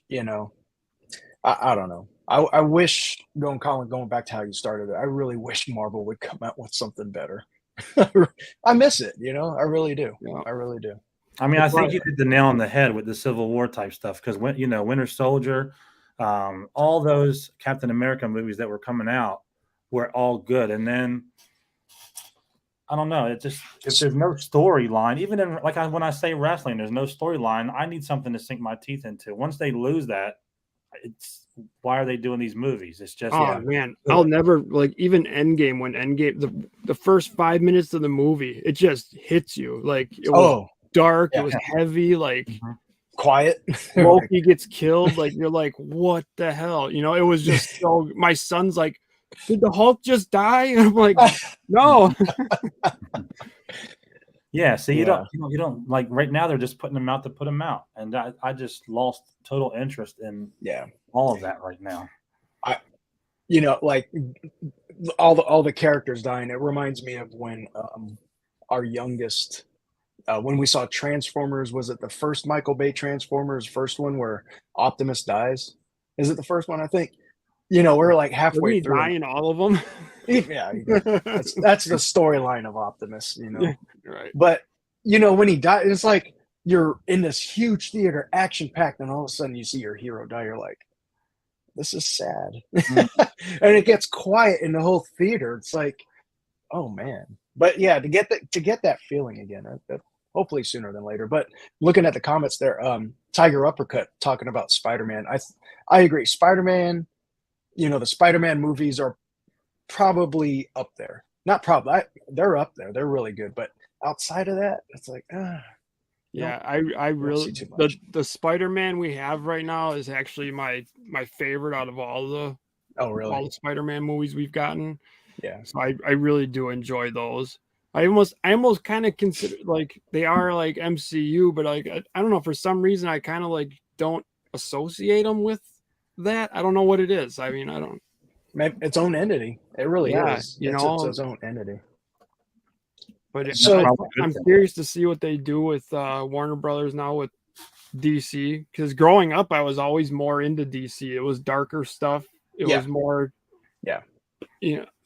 I don't know. I wish going back to how you started it. I really wish Marvel would come out with something better. I miss it, I really do. I really do. I mean, I think you hit the nail on the head with the Civil War type stuff, because Winter Soldier, all those Captain America movies that were coming out were all good, and then I don't know. It just, if there's no storyline, even in when I say wrestling, there's no storyline. I need something to sink my teeth into. Once they lose that, it's why are they doing these movies? It's just man, I'll never even Endgame. When the first 5 minutes of the movie, it just hits you it was dark, it was heavy, quiet. Loki gets killed, you're like, what the hell? It was just so. My son's like, did the Hulk just die? And I'm like, no. See, you don't like right now. They're just putting them out to put them out, and I just lost total interest in all of that right now. All the characters dying. It reminds me of when our youngest, when we saw Transformers. Was it the first Michael Bay Transformers? First one where Optimus dies? Is it the first one? I think. we're like Did halfway he through. die in all of them? Yeah, that's the storyline of Optimus, Yeah, right. But when he died, it's like you're in this huge theater, action packed, and all of a sudden you see your hero die. You're like, this is sad, and it gets quiet in the whole theater. It's like, oh man. But yeah, to get that feeling again, hopefully sooner than later. But looking at the comments there, Tiger Uppercut talking about Spider-Man. I agree. Spider-Man, the Spider-Man movies are probably up there. Not probably. They're up there. They're really good. But outside of that, it's like, yeah, I really see too much. the Spider-Man we have right now is actually my favorite out of all the Spider-Man movies we've gotten. Yeah. So I really do enjoy those. I almost kind of consider like they are like MCU, but like I don't know, for some reason I kind of like don't associate them with that. I don't know what it is. I mean, I don't. Maybe its own entity. It really is. It's its own entity. But So I'm curious to see what they do with Warner Brothers now with DC, because growing up I was always more into DC. It was darker stuff. It was more,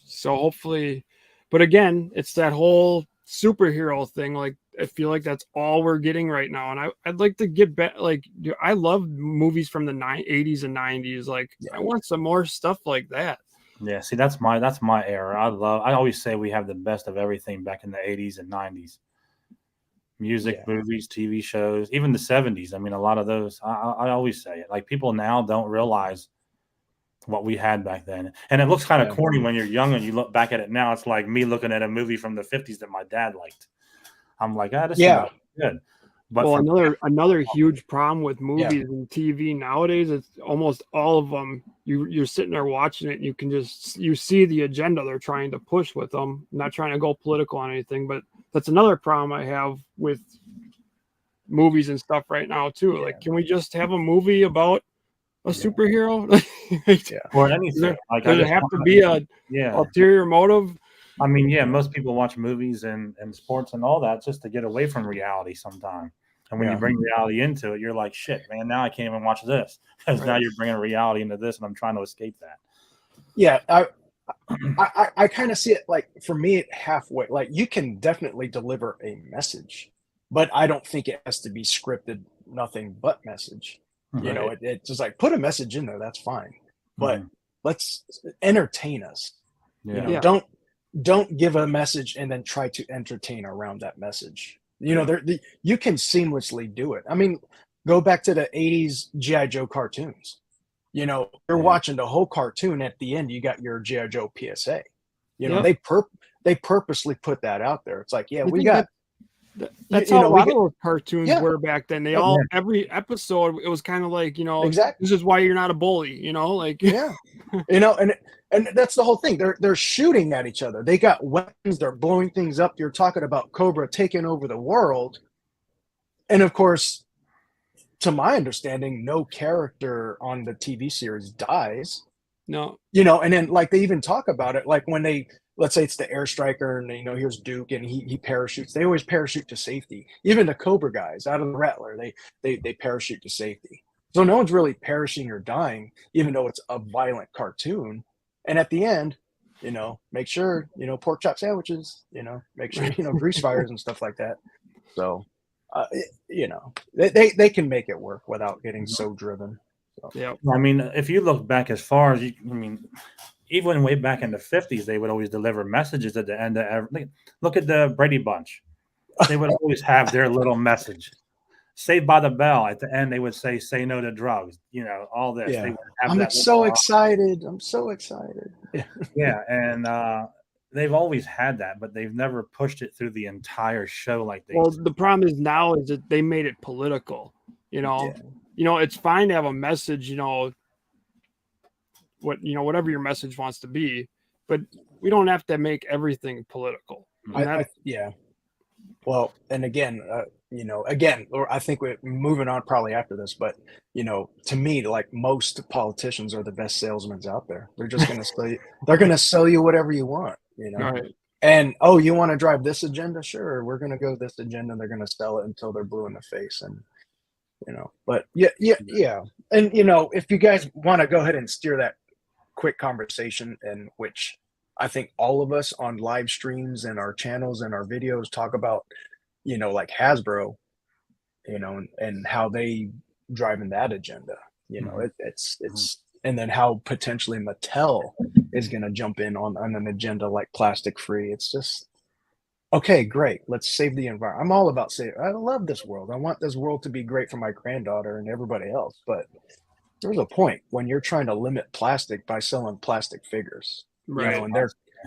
so hopefully, but again, it's that whole superhero thing. Like I feel like that's all we're getting right now, and I'd like to get back. Like I love movies from the 80s and 90s. Like I want some more stuff like that. Yeah, see, that's my era. I always say we have the best of everything back in the 80s and 90s. Music, movies, TV shows, even the 70s. I mean, a lot of those, I always say it. Like people now don't realize what we had back then. And it looks kind of corny when you're young and you look back at it now. It's like me looking at a movie from the 50s that my dad liked. I'm like, this is not good. But another huge problem with movies and TV nowadays, it's almost all of them. You're sitting there watching it, and you see the agenda they're trying to push with them. I'm not trying to go political on anything, but that's another problem I have with movies and stuff right now too. Like, can we just have a movie about a superhero? Or anything? Does it have to be a ulterior motive? I mean, most people watch movies and sports and all that just to get away from reality sometimes. And when you bring reality into it, you're like, shit, man, now I can't even watch this because now you're bringing reality into this and I'm trying to escape that. Yeah. I kind of see it like, for me, halfway. Like you can definitely deliver a message, but I don't think it has to be scripted, nothing but message. It's just like, put a message in there. That's fine. But let's entertain us. Don't give a message and then try to entertain around that message. You can seamlessly do it. I mean, go back to the 80s G.I. Joe cartoons. You're watching the whole cartoon. At the end, you got your G.I. Joe PSA. They purposely put that out there. It's like, we got. That's how a lot of those cartoons were back then. They all, every episode, it was kind of like, exactly. This is why you're not a bully, like. And that's the whole thing. They're shooting at each other. They got weapons. They're blowing things up. You're talking about Cobra taking over the world. And of course, to my understanding, no character on the TV series dies. No. And then like they even talk about it, like when let's say it's the air striker and here's Duke and he parachutes. They always parachute to safety. Even the Cobra guys out of the Rattler, they parachute to safety. So no one's really perishing or dying, even though it's a violent cartoon. And at the end, make sure, pork chop sandwiches, make sure, grease fires and stuff like that. So, they can make it work without getting so driven. So. Yeah. I mean, if you look back as far as even way back in the 50s, they would always deliver messages at the end of everything. Look at the Brady Bunch. They would always have their little message. Saved by the Bell. At the end, they would say no to drugs. All this. Yeah. They would have I'm so excited. I'm so excited. Yeah. And they've always had that, but they've never pushed it through the entire show like they. Well, the problem is now is that they made it political. It's fine to have a message, whatever your message wants to be, but we don't have to make everything political. Well, and again, or I think we're moving on probably after this, but to me, like most politicians are the best salesmen out there. They're just going to sell you. They're going to sell you whatever you want. Right. And you want to drive this agenda? Sure, we're going to go this agenda. They're going to sell it until they're blue in the face, and but yeah. And if you guys want to go ahead and steer that quick conversation in which I think all of us on live streams and our channels and our videos talk about, like Hasbro, and how they driving that agenda. It's and then how potentially Mattel is going to jump in on an agenda like plastic free. It's just okay, great. Let's save the environment. I'm all about saving. I love this world. I want this world to be great for my granddaughter and everybody else. But there's a point when you're trying to limit plastic by selling plastic figures, Right.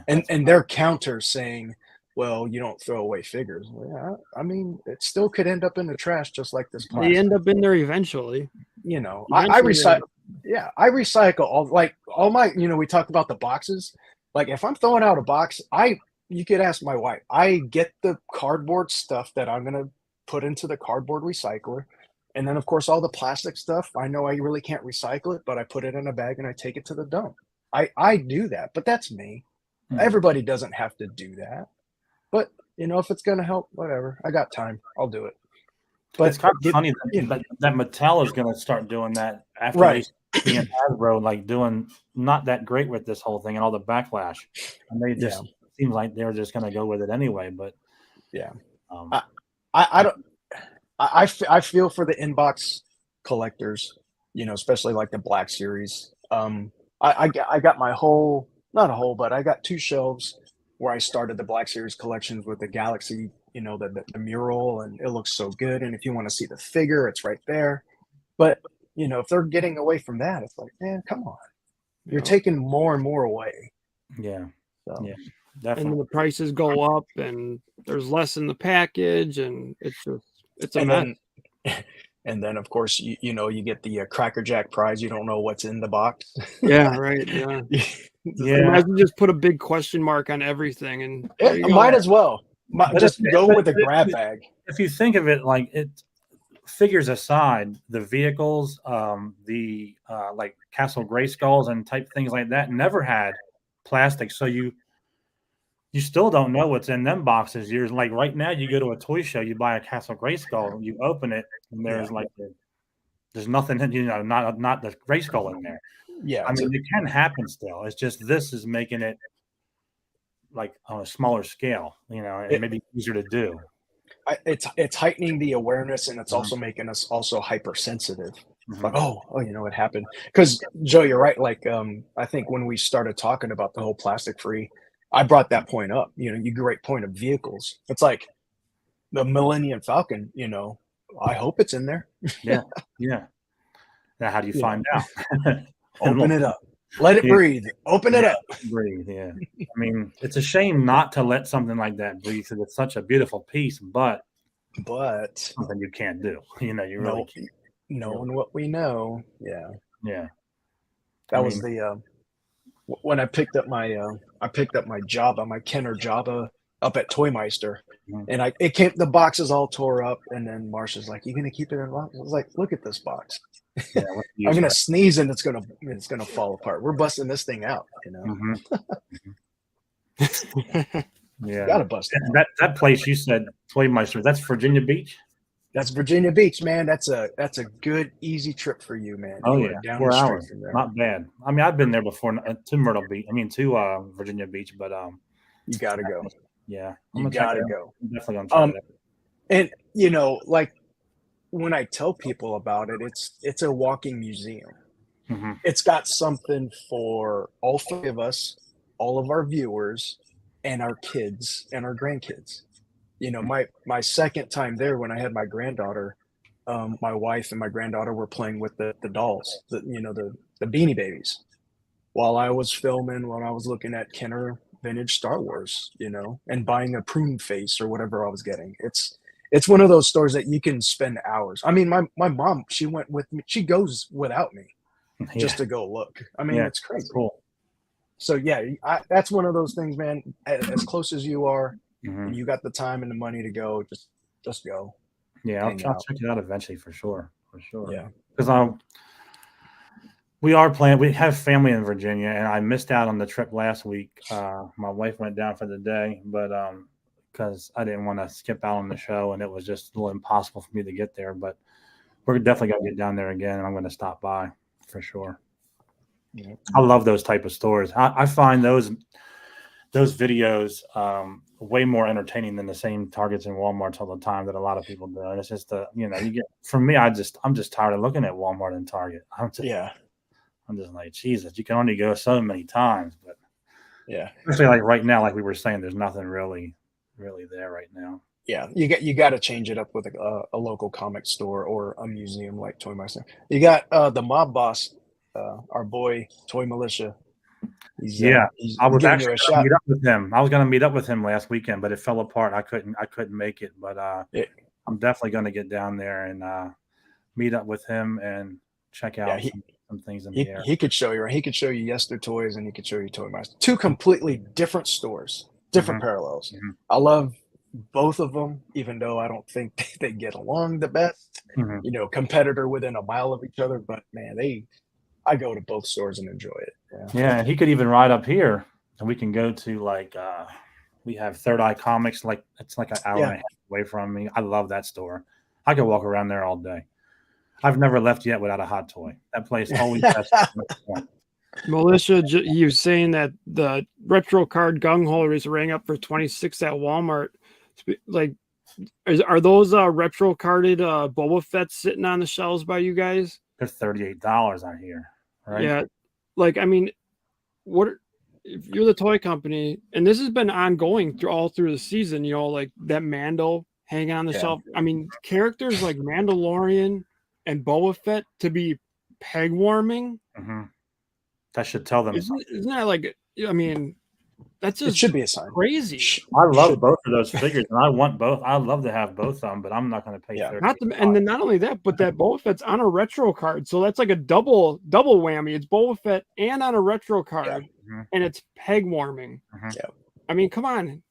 and their counter saying, well, you don't throw away figures. Well, yeah, I mean, it still could end up in the trash just like this plastic. They end up in there eventually. I recycle. Yeah, I recycle all my. We talked about the boxes. Like if I'm throwing out a box, you could ask my wife. I get the cardboard stuff that I'm gonna put into the cardboard recycler, and then of course all the plastic stuff. I know I really can't recycle it, but I put it in a bag and I take it to the dump. I do that, but that's me. Everybody doesn't have to do that. But if it's gonna help, whatever. I got time. I'll do it. But it's kind of funny that Mattel is going to start doing that after being Hasbro, like doing not that great with this whole thing and all the backlash. And they just seems like they're just going to go with it anyway. But yeah, I feel for the inbox collectors, especially like the Black Series. I got my whole, not a whole, but I got 2 shelves where I started the Black Series collections with the Galaxy, the mural, and it looks so good. And if you want to see the figure, it's right there. But, if they're getting away from that, it's like, man, come on. You're taking more and more away. Yeah. So. Yeah. Definitely. And the prices go up and there's less in the package and it's a mess. And then of course, you get the Cracker Jack prize. You don't know what's in the box. Yeah, right. Yeah. Imagine just put a big question mark on everything and might as well. Just go with a grab bag. If you think of it, like it figures aside, the vehicles, the like Castle Grayskulls and type things like that never had plastic. So you still don't know what's in them boxes. You're like right now, you go to a toy show, you buy a Castle Grayskull, you open it, and there's there's nothing, not the Grayskull in there. Yeah, I mean, it can happen still. It's just this is making it like on a smaller scale, and maybe easier to do. It's heightening the awareness, and it's also making us also hypersensitive. Like, it happened. Because Joe, you're right. Like, I think when we started talking about the whole plastic free, I brought that point up. You great point of vehicles. It's like the Millennium Falcon. I hope it's in there. Yeah. Now, how do you find out? Open it up. Let it breathe. Open it up. Breathe. Yeah. I mean, it's a shame not to let something like that breathe because it's such a beautiful piece, but something you can't do. You really can't. Knowing what we know. Yeah. Yeah. That was the when I picked up my Jabba, my Kenner Jabba up at Toymeister, and the box is all tore up, and then Marsha's like, "You gonna keep it in a box?" I was like, "Look at this box." Yeah, I'm gonna sneeze and it's gonna fall apart. We're busting this thing out, Yeah, gotta bust it. That place you said Toymeister. That's Virginia Beach. That's Virginia Beach, man. That's a good easy trip for you, man. Oh yeah, 4 hours. Not bad. I mean, I've been there before to Myrtle Beach. I mean, to Virginia Beach, but you gotta go. Yeah, you gotta go. I'm definitely gonna try that. And like when I tell people about it, it's a walking museum. It's got something for all 3 of us, all of our viewers, and our kids and our grandkids. My second time there, when I had my granddaughter, my wife and my granddaughter were playing with the dolls, the Beanie Babies, while I was filming, while I was looking at Kenner vintage Star Wars, and buying a prune face or whatever I was getting. It's one of those stores that you can spend hours. I mean, my mom, she went with me. She goes without me just to go look. I mean, it's crazy. Cool. So yeah, that's one of those things, man. As close as you are, and you got the time and the money to go, just go. Yeah, I'll check it out eventually for sure. Yeah, because we are planning. We have family in Virginia, and I missed out on the trip last week. My wife went down for the day, but because I didn't want to skip out on the show, and it was just a little impossible for me to get there. But we're definitely going to get down there again, and I'm going to stop by for sure. Yeah. I love those type of stores. I find those videos way more entertaining than the same Targets and Walmarts all the time that a lot of people do. And it's just you get, for me, I'm just tired of looking at Walmart and Target. I'm just like, Jesus, you can only go so many times. But yeah, especially like right now, like we were saying, there's nothing really there right now. yeah. You got to change it up with a local comic store or a museum like Toy Master. You got the mob boss, our boy Toy Militia. He's I was giving you actually a going to shot. meet up with him. I was going to meet up with him last weekend, but it fell apart. I couldn't make it. But I'm definitely going to get down there and meet up with him and check out some things in the air. He could show you. He could show you Yester Toys, and he could show you Toy Master. Two completely different stores, different parallels. Mm-hmm. I love both of them, even though I don't think they get along the best. Mm-hmm. Competitor within a mile of each other, but man, I go to both stores and enjoy it. Yeah, and he could even ride up here, and we can go to like we have Third Eye Comics, like it's like an hour and a half away from me. I love that store. I could walk around there all day. I've never left yet without a hot toy. That place always has. Militia, he was saying that the retro card gung ho is rang up for $26 at Walmart. Like, are those retro carded Boba Fett sitting on the shelves by you guys? They're $38 out here, right? Yeah, like I mean, if you're the toy company, and this has been ongoing all through the season? Like that Mando hanging on the shelf. I mean, characters like Mandalorian and Boba Fett to be peg warming. Mm-hmm. That should tell them something. Isn't that like? I mean, that's just it should be a sign. Crazy. I love both of those figures, and I want both. I'd love to have both of them, but I'm not going to pay. And then not only that, but that Boba Fett's on a retro card, so that's like a double whammy. It's Boba Fett and on a retro card, and it's peg warming. Yeah. I mean, come on,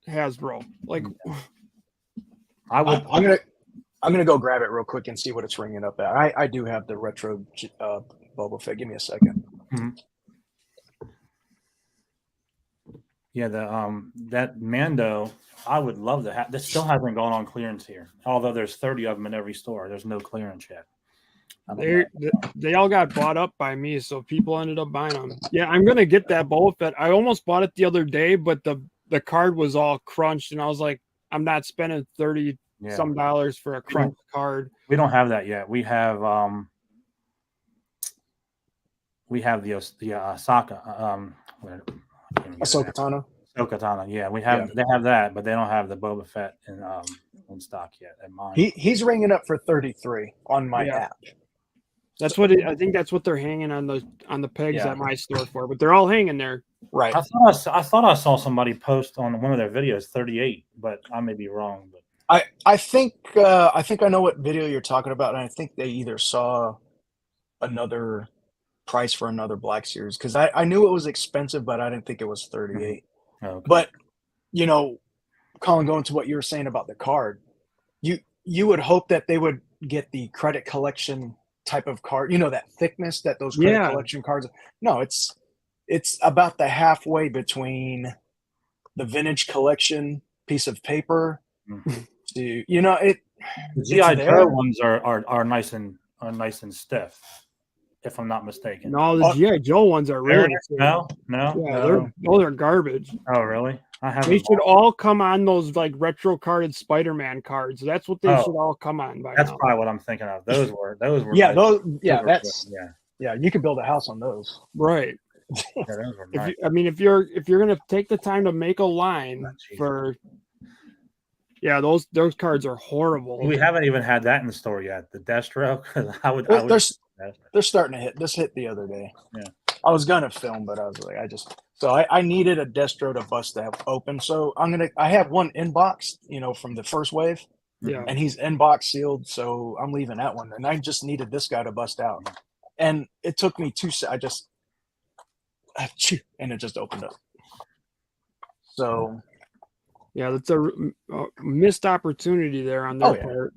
Hasbro. Like, I'm gonna go grab it real quick and see what it's ringing up at. I do have the retro Boba Fett. Give me a second. Mm-hmm. Yeah, that Mando, I would love to have. This still hasn't gone on clearance here, although there's 30 of them in every store. There's no clearance yet. They all got bought up by me, so people ended up buying them. Yeah, I'm gonna get that Boba Fett. I almost bought it the other day, but the card was all crunched, and I was like, I'm not spending $30 some dollars for a crunched card. We don't have that yet. We have the Ahsoka. Ahsoka Tano. Ahsoka Tano. Yeah, we have. They have that, but they don't have the Boba Fett in stock yet. At mine, he's ringing up for 33 on my app. That's what I think. That's what they're hanging on the pegs at my store for. But they're all hanging there. Right. I thought I saw somebody post on one of their videos 38, but I may be wrong. But I think I know what video you're talking about, and I think they either saw another price for another Black Series, because I knew it was expensive, but I didn't think it was 38. Okay. But Colin, going to what you were saying about the card, you would hope that they would get the credit collection type of card, that thickness that those credit collection cards. No, it's about the halfway between the vintage collection piece of paper to it. The GI Joe ones are nice and nice, if I'm not mistaken. No, the GI Joe ones are really no. Yeah, those are garbage. Oh, really? They should all come on those like retro carded Spider-Man cards. That's what they should all come on by That's now. probably what I'm thinking of. Those were yeah, nice. those you could build a house on those. Right. Yeah, those were nice. If you're gonna take the time to make a line for those cards are horrible. Oh, We haven't even had that in the store yet. The Destro, they're starting to hit. This hit the other day. Yeah. I was gonna film, but I was like, I needed a Destro to bust that open. So I have one inbox, from the first wave. Yeah. And he's inbox sealed, so I'm leaving that one. And I just needed this guy to bust out. And it took me and it just opened up. So yeah, that's a missed opportunity there on their part.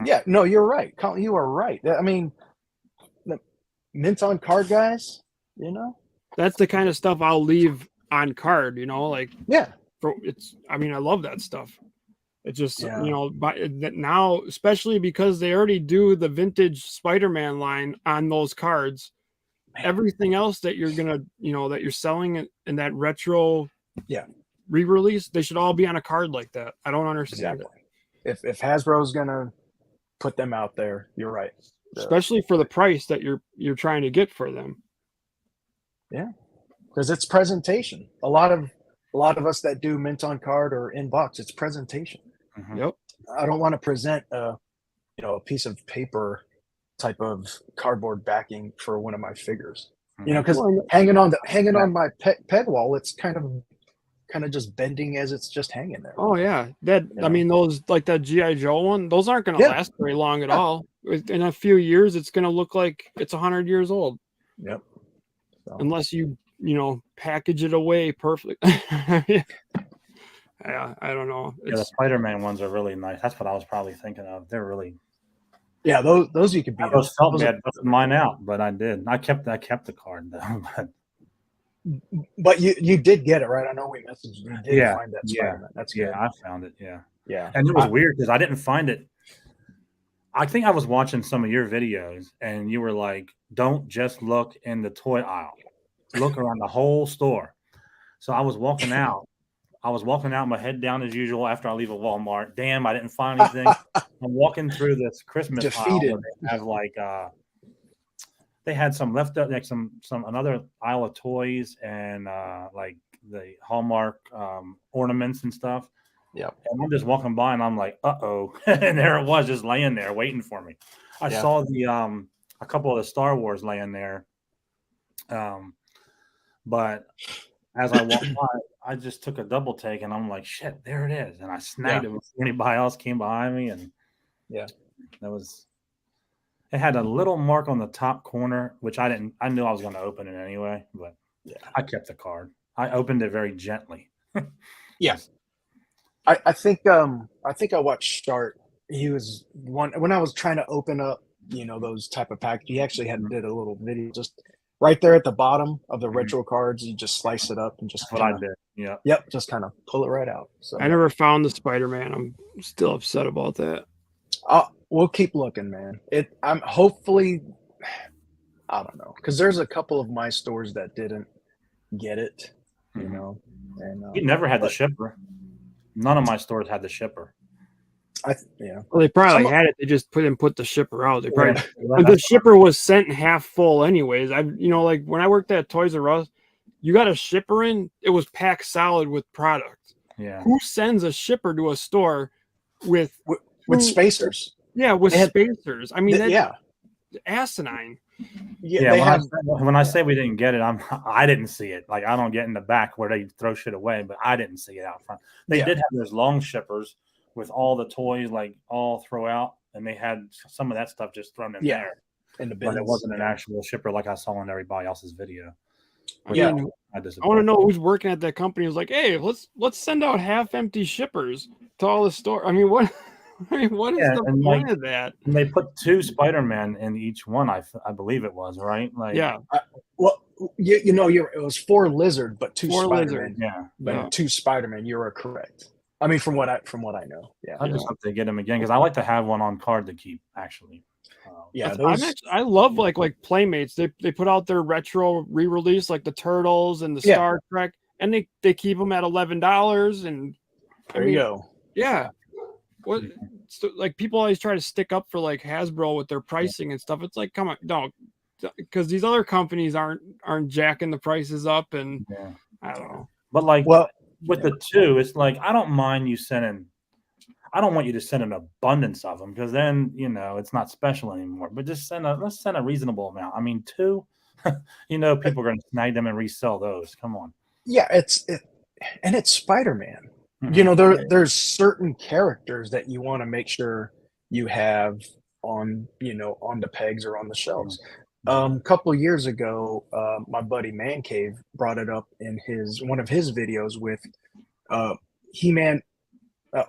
Yeah, no, you're right. Colin, you are right. I mean, the mint on card guys, That's the kind of stuff I'll leave on card, like I love that stuff. It's just now, especially because they already do the vintage Spider-Man line on those cards. everything else that you're gonna, that you're selling in that retro, Yeah. re-release, they should all be on a card like that. I don't understand Exactly. If Hasbro's gonna put them out there, you're right. it, especially for the price that you're trying to get for them. Yeah, because it's presentation. A lot of us that do mint on card or in box, it's presentation. Mhm. Yep. I don't want to present a piece of paper type of cardboard backing for one of my figures. Because Well, hanging on my peg wall, it's kind of just bending as it's just hanging there. Oh yeah, that I mean those like that GI Joe one, those aren't going to Yeah. last very long at Yeah. all. In a few years, it's going to look like it's 100 years old. Yep. So, Unless you package it away perfect. Yeah, I don't know. Yeah, the Spider-Man ones are really nice. That's what I was probably thinking of. They're really. yeah, those you could beat. I almost felt bad putting mine out, but I did. I kept the card though. But you did get it, right? I know we messaged you. You did find that Spider-Man. That's good. I found it. Yeah. Yeah. And it was weird because I didn't find it. I think I was watching some of your videos and you were like, don't just look in the toy aisle. Look around the whole store. So I was walking out. My head down as usual after I leave a Walmart. Damn, I didn't find anything. I'm walking through this Christmas aisle where they have like they had some left up, like some another aisle of toys and like the Hallmark ornaments and stuff. Yeah. And I'm just walking by and I'm like, uh-oh. And there it was just laying there waiting for me. I saw the a couple of the Star Wars laying there. But as I walked by, I just took a double take and I'm like, shit, there it is. And I snagged it before anybody else came behind me. And it had a little mark on the top corner, which I knew I was going to open it anyway, but I kept the card. I opened it very gently. Yeah. I think I watched Start. He was one when I was trying to open up, those type of packs. He actually did a little video just right there at the bottom of the retro cards. You just slice it up and just what I did. Yeah. Yep. Just kind of pull it right out. So I never found the Spider-Man. I'm still upset about that. We'll keep looking, man. I'm hopefully, I don't know, because there's a couple of my stores that didn't get it, and you never had the shipper. None of my stores had the shipper. Well, they probably had it. They just didn't put the shipper out. They probably the shipper was sent half full, anyways. Like when I worked at Toys R Us, you got a shipper in. It was packed solid with product. Yeah. Who sends a shipper to a store with spacers? Yeah, with spacers. I mean, that's asinine. Yeah, when I say we didn't get it, I didn't see it. Like I don't get in the back where they throw shit away, but I didn't see it out front. They did have those long shippers with all the toys like all throw out, and they had some of that stuff just thrown in there. In the bins. But it wasn't an actual shipper like I saw in everybody else's video. I want to know who's working at that company. Who's like, hey, let's send out half-empty shippers to all the store. I mean, what? What is the point of that? And they put 2 Spider-Man in each one. I believe it was right. Like well, it was 4 Lizard, but 2 Spider-Man. But 2 Spider-Man. You are correct. I mean, from what I know. Yeah. I just hope they get them again because I like to have one on card to keep. Actually. I love like Playmates. They put out their retro re-release like the Turtles and the Star Trek, and they keep them at $11. And there you go. Yeah. What like people always try to stick up for like Hasbro with their pricing and stuff. It's like, come on, don't, because these other companies aren't jacking the prices up, and I don't know. But like, with the 2, it's like I don't mind you sending. I don't want you to send an abundance of them because then it's not special anymore. But just let's send a reasonable amount. I mean, 2, people are going to snag them and resell those. Come on. Yeah, it's Spider-Man. There's certain characters that you want to make sure you have on the pegs or on the shelves. A couple of years ago, my buddy Man Cave brought it up in one of his videos with He-Man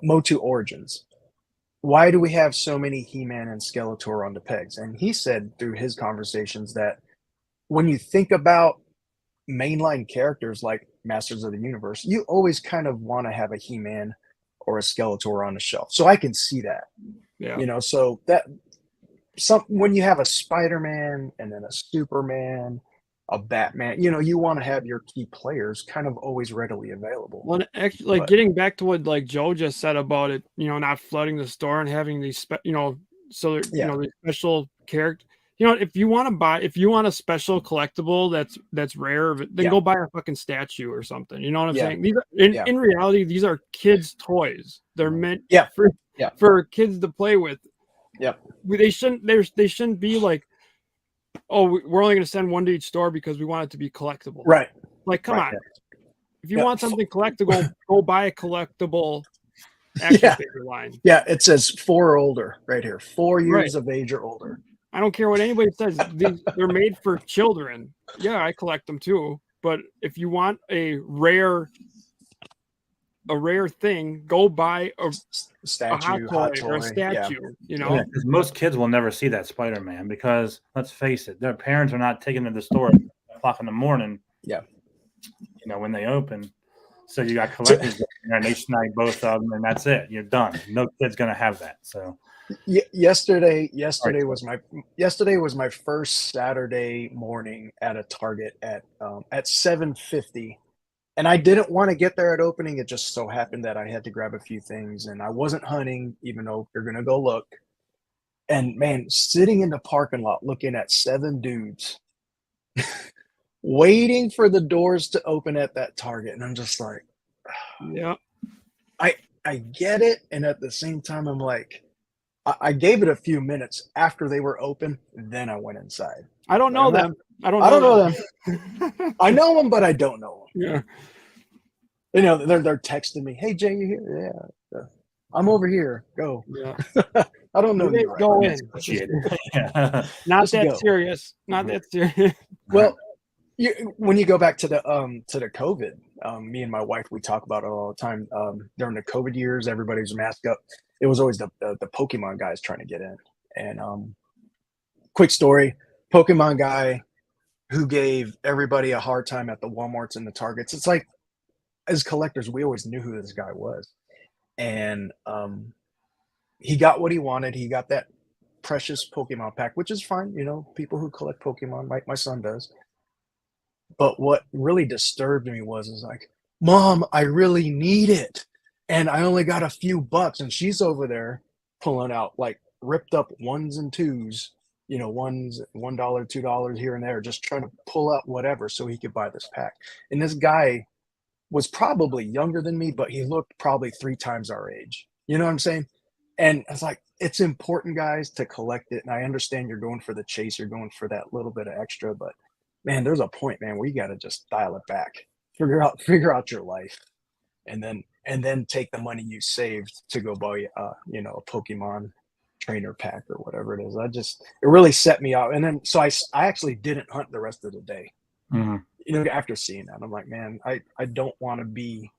Motu Origins. Why do we have so many He-Man and Skeletor on the pegs? And he said through his conversations that when you think about mainline characters like Masters of the Universe, you always kind of want to have a He-Man or a Skeletor on the shelf. So I can see that. So that when you have a Spider-Man and then a Superman a Batman. You know, you want to have your key players kind of always readily available. Well, actually, like But- getting back to what like Joe just said about it, not flooding the store and having these, so there, Yeah. these special character. If you want a special collectible that's rare, then Yeah. go buy a fucking statue or something. You know what I'm Yeah. saying? These are, Yeah. in reality, these are kids' toys. They're meant Yeah. for Yeah. for kids to play with. Yep. They shouldn't be like, oh, we're only going to send one to each store because we want it to be collectible. Right. Like, come Right. on. If you Yeah. want something collectible, go buy a collectible action Yeah. figure line. Yeah. It says 4 or older right here. 4 years of age or older. I don't care what anybody says. They're made for children. Yeah, I collect them too. But if you want a rare thing, go buy a Statue, hot toy or a statue. Yeah, because most kids will never see that Spider-Man because let's face it, their parents are not taking them to the store at o'clock in the morning. Yeah. When they open. So you got collectors there and they snag both of them and that's it. You're done. No kid's gonna have that. So yesterday was my first Saturday morning at a Target at 7:50, and I didn't want to get there at opening. It just so happened that I had to grab a few things, and I wasn't hunting, even though you're gonna go look. And man, sitting in the parking lot looking at 7 dudes waiting for the doors to open at that Target, and I'm just like, yeah. I get it, and at the same time, I'm like, I gave it a few minutes after they were open, then I went inside. I don't know them. I don't know them. I know them, but I don't know them. Yeah. They're texting me, "Hey Jay, you here? Yeah, I'm over here. Go." Yeah. I don't know. You go in. yeah. Not Just that go. serious. Not that serious. Well, when you go back to the COVID, me and my wife, we talk about it all the time. During the COVID years, everybody's masked up. It was always the Pokemon guys trying to get in. And quick story, Pokemon guy who gave everybody a hard time at the Walmarts and the Targets. It's like, as collectors, we always knew who this guy was. And he got what he wanted. He got that precious Pokemon pack, which is fine. People who collect Pokemon, my son does. But what really disturbed me was like, Mom, I really need it. And I only got a few bucks. And she's over there pulling out like ripped up 1s and 2s, ones, $1, $2 here and there, just trying to pull out whatever so he could buy this pack. And this guy was probably younger than me, but he looked probably 3 times our age. You know what I'm saying? And it's like, it's important, guys, to collect it. And I understand you're going for the chase. You're going for that little bit of extra, but man, there's a point, man, where you got to just dial it back, figure out your life, and then take the money you saved to go buy a Pokemon trainer pack or whatever it is. It really set me out. And then so I actually didn't hunt the rest of the day. Mm-hmm. After seeing that, I'm like, man, I don't want to be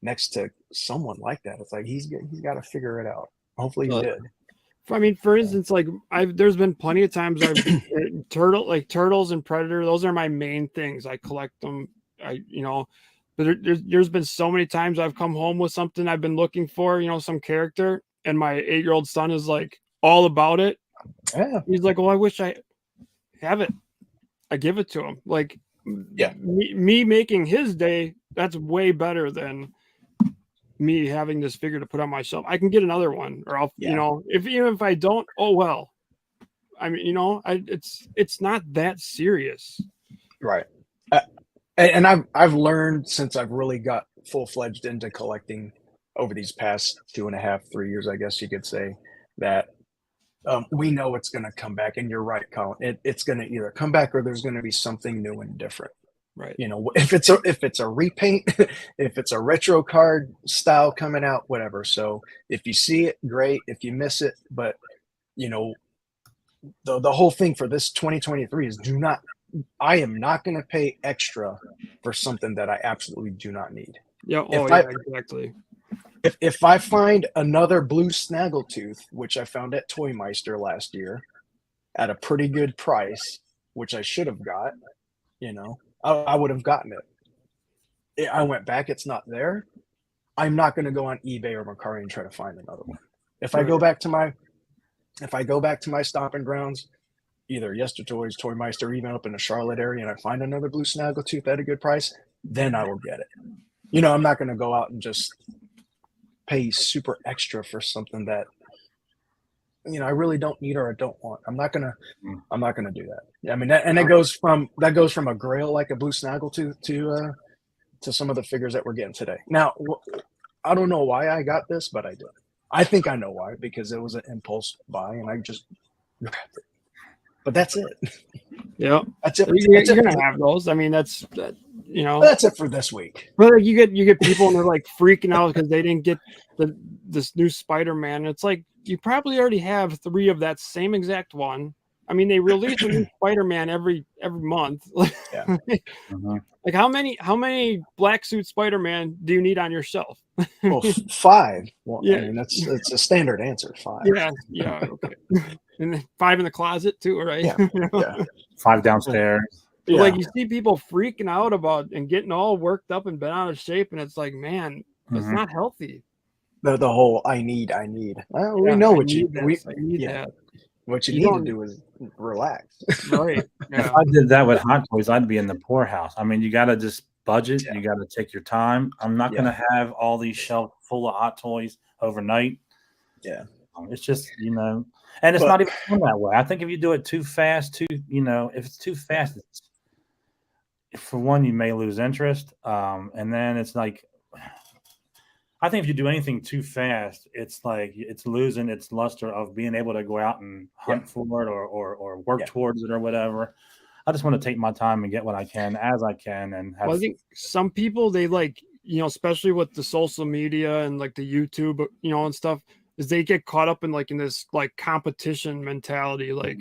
next to someone like that. It's like he's got to figure it out. Hopefully he did. I mean, for instance, like there's been plenty of times turtles and predator. Those are my main things. I collect them. But there's been so many times I've come home with something I've been looking for. Some character, and my 8-year-old son is like all about it. Yeah. He's like, "Well, I wish I have it." I give it to him. Like, yeah, me making his day. That's way better than me having this figure to put on my shelf. I can get another one, or I'll, if I don't, oh well. I mean, it's not that serious, right? And I've learned since I've really got full-fledged into collecting over these past 2.5, 3 years, I guess you could say, that we know it's going to come back. And you're right, Colin. It's going to either come back or there's going to be something new and different. Right. If it's a repaint, if it's a retro card style coming out, whatever. So if you see it, great. If you miss it, but the whole thing for this 2023 is I am not going to pay extra for something that I absolutely do not need. Yeah. Exactly. If I find another blue snaggletooth, which I found at Toy Meister last year at a pretty good price, which I should have got, I would have gotten it. I went back. It's not there. I'm not going to go on eBay or Mercari and try to find another one. If I go back to my stomping grounds, either Yester Toys, Toy Meister, or even up in the Charlotte area, and I find another blue snaggletooth at a good price, then I will get it. You know, I'm not going to go out and just pay super extra for something that, you know, I really don't need or I don't want. I'm not gonna do that. I mean, that goes from a grail like a blue snaggletooth to some of the figures that we're getting today. Now, I don't know why I got this, but I did. I think I know why, because it was an impulse buy and I just grabbed it. But that's it. Yeah, That's it. You're gonna have those. I mean, that's you know. That's it for this week. But like, you get people and they're like freaking out because they didn't get this new Spider-Man. It's like you probably already have 3 of that same exact one. I mean, they release a new Spider-Man every month. Yeah. Like how many black suit Spider-Man do you need on your shelf? Well, 5. Well, Yeah. I mean, it's a standard answer. 5. Yeah, okay. And then 5 in the closet too, right? Yeah. Yeah. 5 downstairs. Yeah. Like you see people freaking out about and getting all worked up and bent out of shape, and it's like, man, it's not healthy. The whole I need. Well, we know what you need. What you need to do is relax. Right. Yeah. If I did that with Hot Toys, I'd be in the poorhouse. I mean, you got to just budget. You got to take your time. I'm not going to have all these shelves full of Hot Toys overnight. Yeah. It's just, you know, and it's not even done that way. I think if you do it too fast, if it's too fast, for one, you may lose interest. And then it's like, I think if you do anything too fast, it's like it's losing its luster of being able to go out and hunt for it or work towards it or whatever. I just want to take my time and get what I can as I can. And have I think some people, they like, especially with the social media and like the YouTube, and stuff, is they get caught up in this like competition mentality. Like,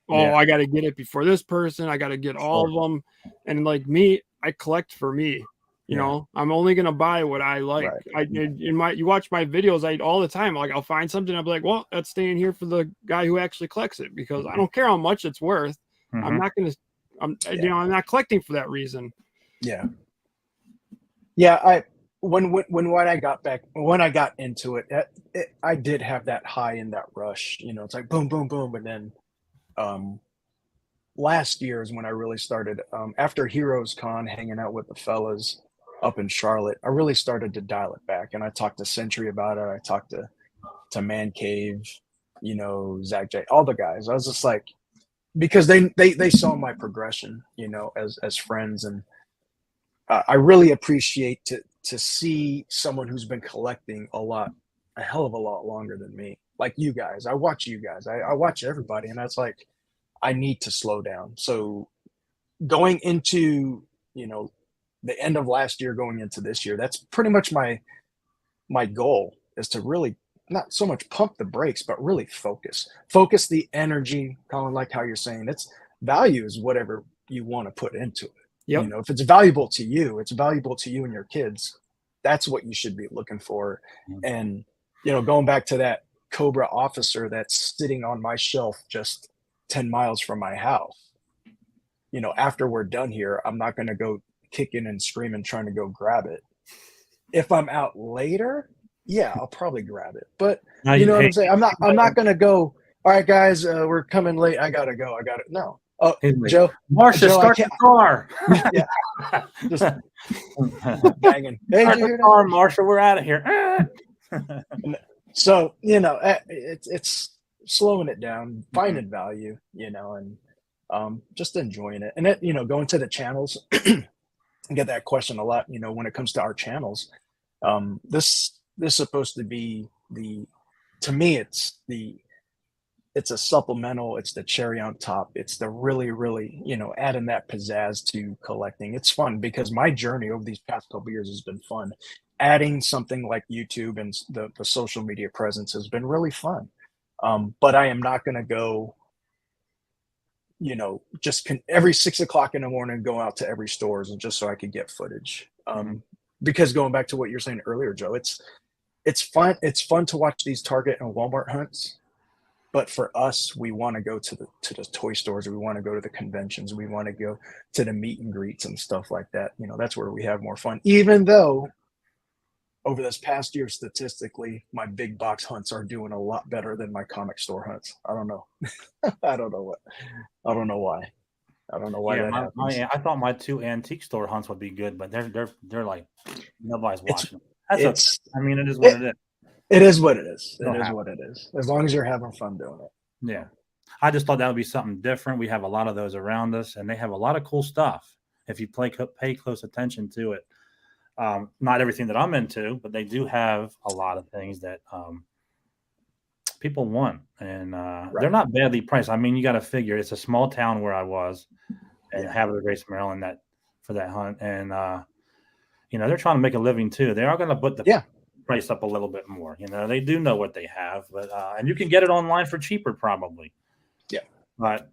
I got to get it before this person. I got to get all of them. And like me, I collect for me. You know, I'm only gonna buy what I like. Right. You watch my videos, all the time. Like I'll find something, I'll be like, well, that's staying here for the guy who actually collects it, because I don't care how much it's worth. I'm not gonna, I'm not collecting for that reason. Yeah. When I got into it, I did have that high in that rush. It's like boom, boom, boom, and then last year is when I really started. After Heroes Con, hanging out with the fellas up in Charlotte, I really started to dial it back, and I talked to Sentry about it. I talked to Man Cave, Zach J, all the guys. I was just like, because they saw my progression, as friends, and I really appreciate to see someone who's been collecting a hell of a lot longer than me, like you guys. I watch you guys. I watch everybody, and that's like, I need to slow down. So going into, the end of last year, going into this year, that's pretty much my goal, is to really not so much pump the brakes, but really focus the energy, Colin, like how you're saying, it's value is whatever you want to put into it. Yep. If it's valuable to you, it's valuable to you and your kids. That's what you should be looking for. And, going back to that Cobra officer that's sitting on my shelf just 10 miles from my house, after we're done here, I'm not going to go kicking and screaming trying to go grab it. If I'm out later, I'll probably grab it. But you know what I'm saying? I'm not going to go, all right, guys, we're coming late. I got to go. No. Oh, Joe, start the car. Yeah. Just banging. Hey, start the car, Marsha, we're out of here. So, it's slowing it down, finding value, and just enjoying it. And it, going to the channels, I get that question a lot, when it comes to our channels. This is supposed to be to me, it's a supplemental, it's the cherry on top. It's the really, really, adding that pizzazz to collecting. It's fun because my journey over these past couple of years has been fun. Adding something like YouTube and the social media presence has been really fun. But I am not going to go, just every 6 o'clock in the morning, go out to every stores and just so I could get footage. Because going back to what you're saying earlier, Joe, it's fun. It's fun to watch these Target and Walmart hunts. But for us, we want to go to the toy stores. We want to go to the conventions. We want to go to the meet and greets and stuff like that. That's where we have more fun, even though over this past year, statistically, my big box hunts are doing a lot better than my comic store hunts. I don't know. I don't know I don't know why. I don't know why Yeah, that happens. I thought my 2 antique store hunts would be good, but they're like nobody's It's watching them. That's okay. it's I mean, it is what it is. it is what it is. It'll It is happen. what it is. As long as you're having fun doing it. Yeah. I just thought that would be something different. We have a lot of those around us, and they have a lot of cool stuff if you pay close attention to it. Not everything that I'm into, but they do have a lot of things that people want, and they're not badly priced. I mean, you got to figure it's a small town where I was, and Havertide, Grace, Maryland, that for that hunt, and they're trying to make a living too. They are going to put the price up a little bit more. They do know what they have, but and you can get it online for cheaper probably. Yeah, but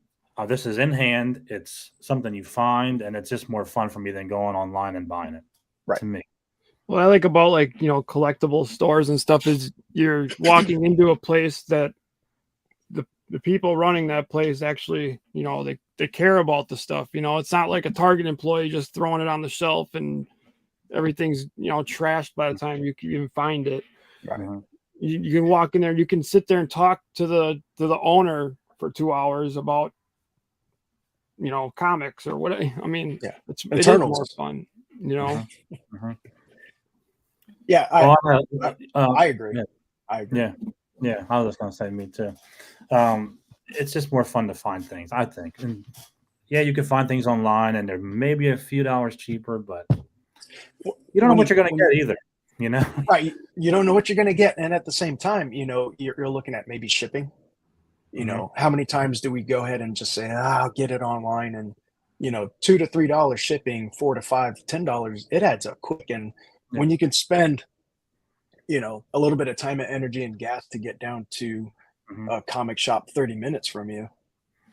this is in hand. It's something you find, and it's just more fun for me than going online and buying it. Right. To me. What I like about collectible stores and stuff is you're walking into a place that the people running that place actually, they care about the stuff. It's not like a Target employee just throwing it on the shelf and everything's, trashed by the time you can even find it. Right. You can walk in there, you can sit there and talk to the owner for 2 hours about, comics or what. I mean, it is more fun, Yeah, I agree. Yeah. I agree. Yeah. I was just gonna say me too. It's just more fun to find things, I think. And you can find things online, and they're maybe a few dollars cheaper, but you don't know what you're gonna get either. Right? You don't know what you're gonna get, and at the same time, you're looking at maybe shipping. How many times do we go ahead and just say, I'll get it online, and $2 to $3 shipping, $4 to $5, $10, it adds up quick. And when you can spend, a little bit of time and energy and gas to get down to a comic shop 30 minutes from you,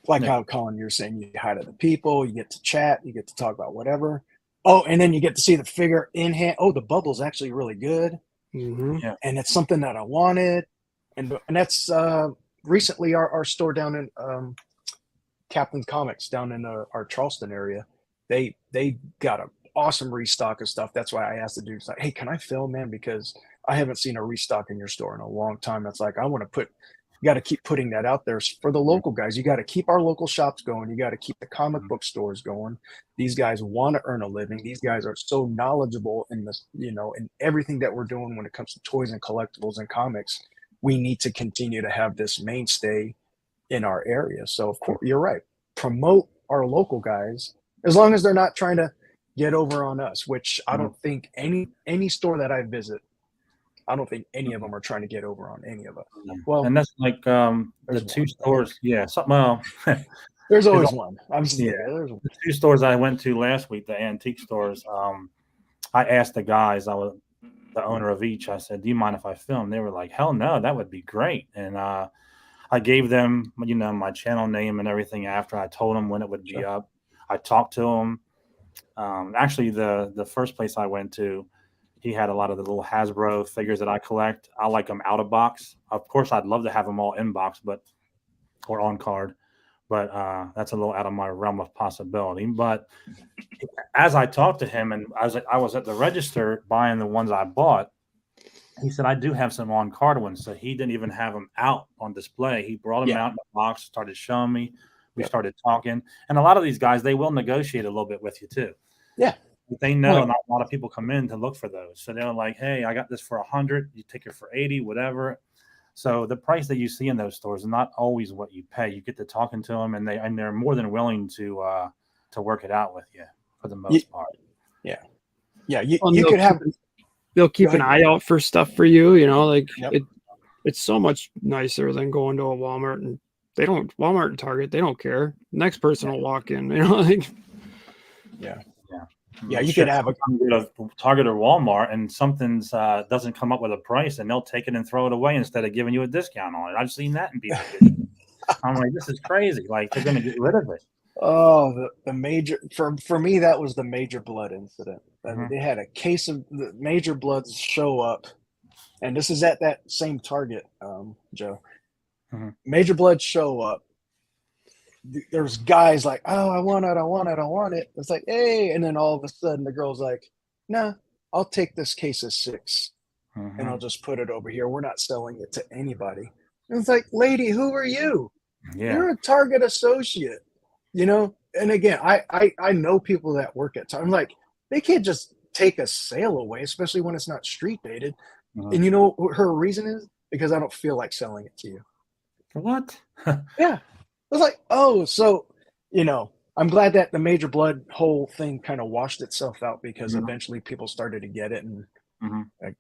like how Colin, you're saying, you hi to the people, you get to chat, you get to talk about whatever. Oh, and then you get to see the figure in hand. Oh, the bubble's actually really good. Mm-hmm. Yeah. And it's something that I wanted. And that's recently our store down in Captain's Comics down in our Charleston area. They got an awesome restock of stuff. That's why I asked the dudes, like, hey, can I film, man? Because I haven't seen a restock in your store in a long time. That's like, I want to you got to keep putting that out there for the local guys. You got to keep our local shops going. You got to keep the comic book stores going. These guys want to earn a living. These guys are so knowledgeable in this, in everything that we're doing when it comes to toys and collectibles and comics. We need to continue to have this mainstay in our area. So of course, you're right. Promote our local guys, as long as they're not trying to get over on us, which I don't think any store that I visit, I don't think any of them are trying to get over on any of us. Well, and that's like the 2 stores. Yeah. Well, there's always one. There's one. The 2 stores I went to last week, the antique stores. I asked the guys, I was the owner of each. I said, "Do you mind if I film?" They were like, "Hell no, that would be great." And I gave them, my channel name and everything. After I told them when it would be up, I talked to them. Actually, the first place I went to, he had a lot of the little Hasbro figures that I collect. I like them out of box. Of course, I'd love to have them all in box, or on card, but that's a little out of my realm of possibility. But as I talked to him, and I was at the register buying the ones I bought, he said, I do have some on card ones. So he didn't even have them out on display. He brought them out in the box, started showing me. We started talking. And a lot of these guys, they will negotiate a little bit with you too. Yeah. They know not a lot of people come in to look for those. So they're like, hey, I got this for 100. You take it for 80, whatever. So the price that you see in those stores is not always what you pay. You get to talking to them, and they're more than willing to work it out with you for the most part. Yeah. Yeah. You could have. They'll keep an eye out for stuff for you. It's so much nicer than going to a Walmart, and Walmart and Target, they don't care. Next person will walk in, Yeah, you could have a Target or Walmart, and something's doesn't come up with a price, and they'll take it and throw it away instead of giving you a discount on it. I've seen that in people. I'm like, this is crazy. Like, they're going to get rid of it. Oh, the major for me, that was the Major Blood incident. They had a case of the Major Bloods show up, and this is at that same Target, Joe. Major Bloods show up. There's guys like, oh, I want it. It's like, hey, and then all of a sudden the girl's like, nah, I'll take this case of 6. and I'll just put it over here. We're not selling it to anybody. And it's like, lady, who are you? Yeah. You're a Target associate, you know? And again, I know people that work at Target. I'm like, they can't just take a sale away, especially when it's not street dated. And you know what her reason is? Because I don't feel like selling it to you. For what? Yeah. I was like, oh, so, you know, I'm glad that the Major Blood whole thing kind of washed itself out because eventually people started to get it and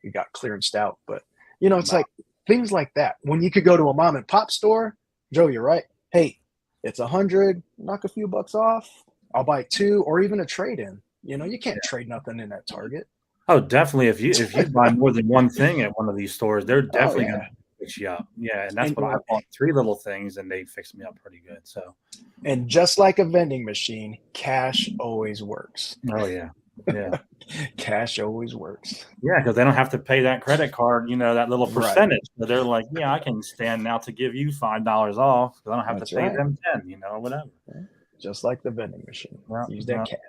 it got clearanced out. But, you know, it's like things like that. When you could go to a mom and pop store, Joe, you're right. Hey, it's 100, knock a few bucks off. I'll buy 2 or even a trade in. You know, you can't trade nothing in that Target. Oh, definitely. If you buy more than one thing at one of these stores, they're definitely going to fix you up. Yeah, and that's what I bought 3 little things, and they fixed me up pretty good. So, and just like a vending machine, cash always works. Oh yeah, yeah. Cash always works. Yeah, because they don't have to pay that credit card, you know, that little percentage. So they're like, yeah, I can stand now to give you $5 off because I don't have to pay them 10, you know, or whatever. Just like the vending machine. Use that cash.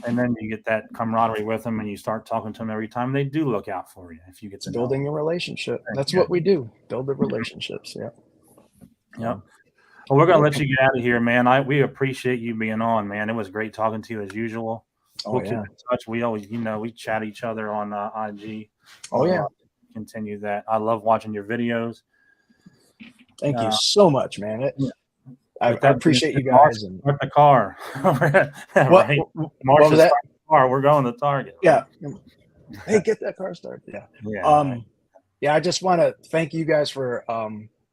And then you get that camaraderie with them, and you start talking to them every time. They do look out for you if you get to building a relationship. That's what we do. Build the relationships. Yeah. Yep. Well, we're gonna let you get out of here, man. We appreciate you being on, man. It was great talking to you as usual. We'll keep in touch. We always, you know, we chat each other on IG. Oh yeah. Continue that. I love watching your videos. Thank you so much, man. I appreciate you guys. And the car. Right. What was that? Car. We're going to Target. Yeah. Hey, get that car started. Yeah. Yeah. Yeah. I just want to thank you guys for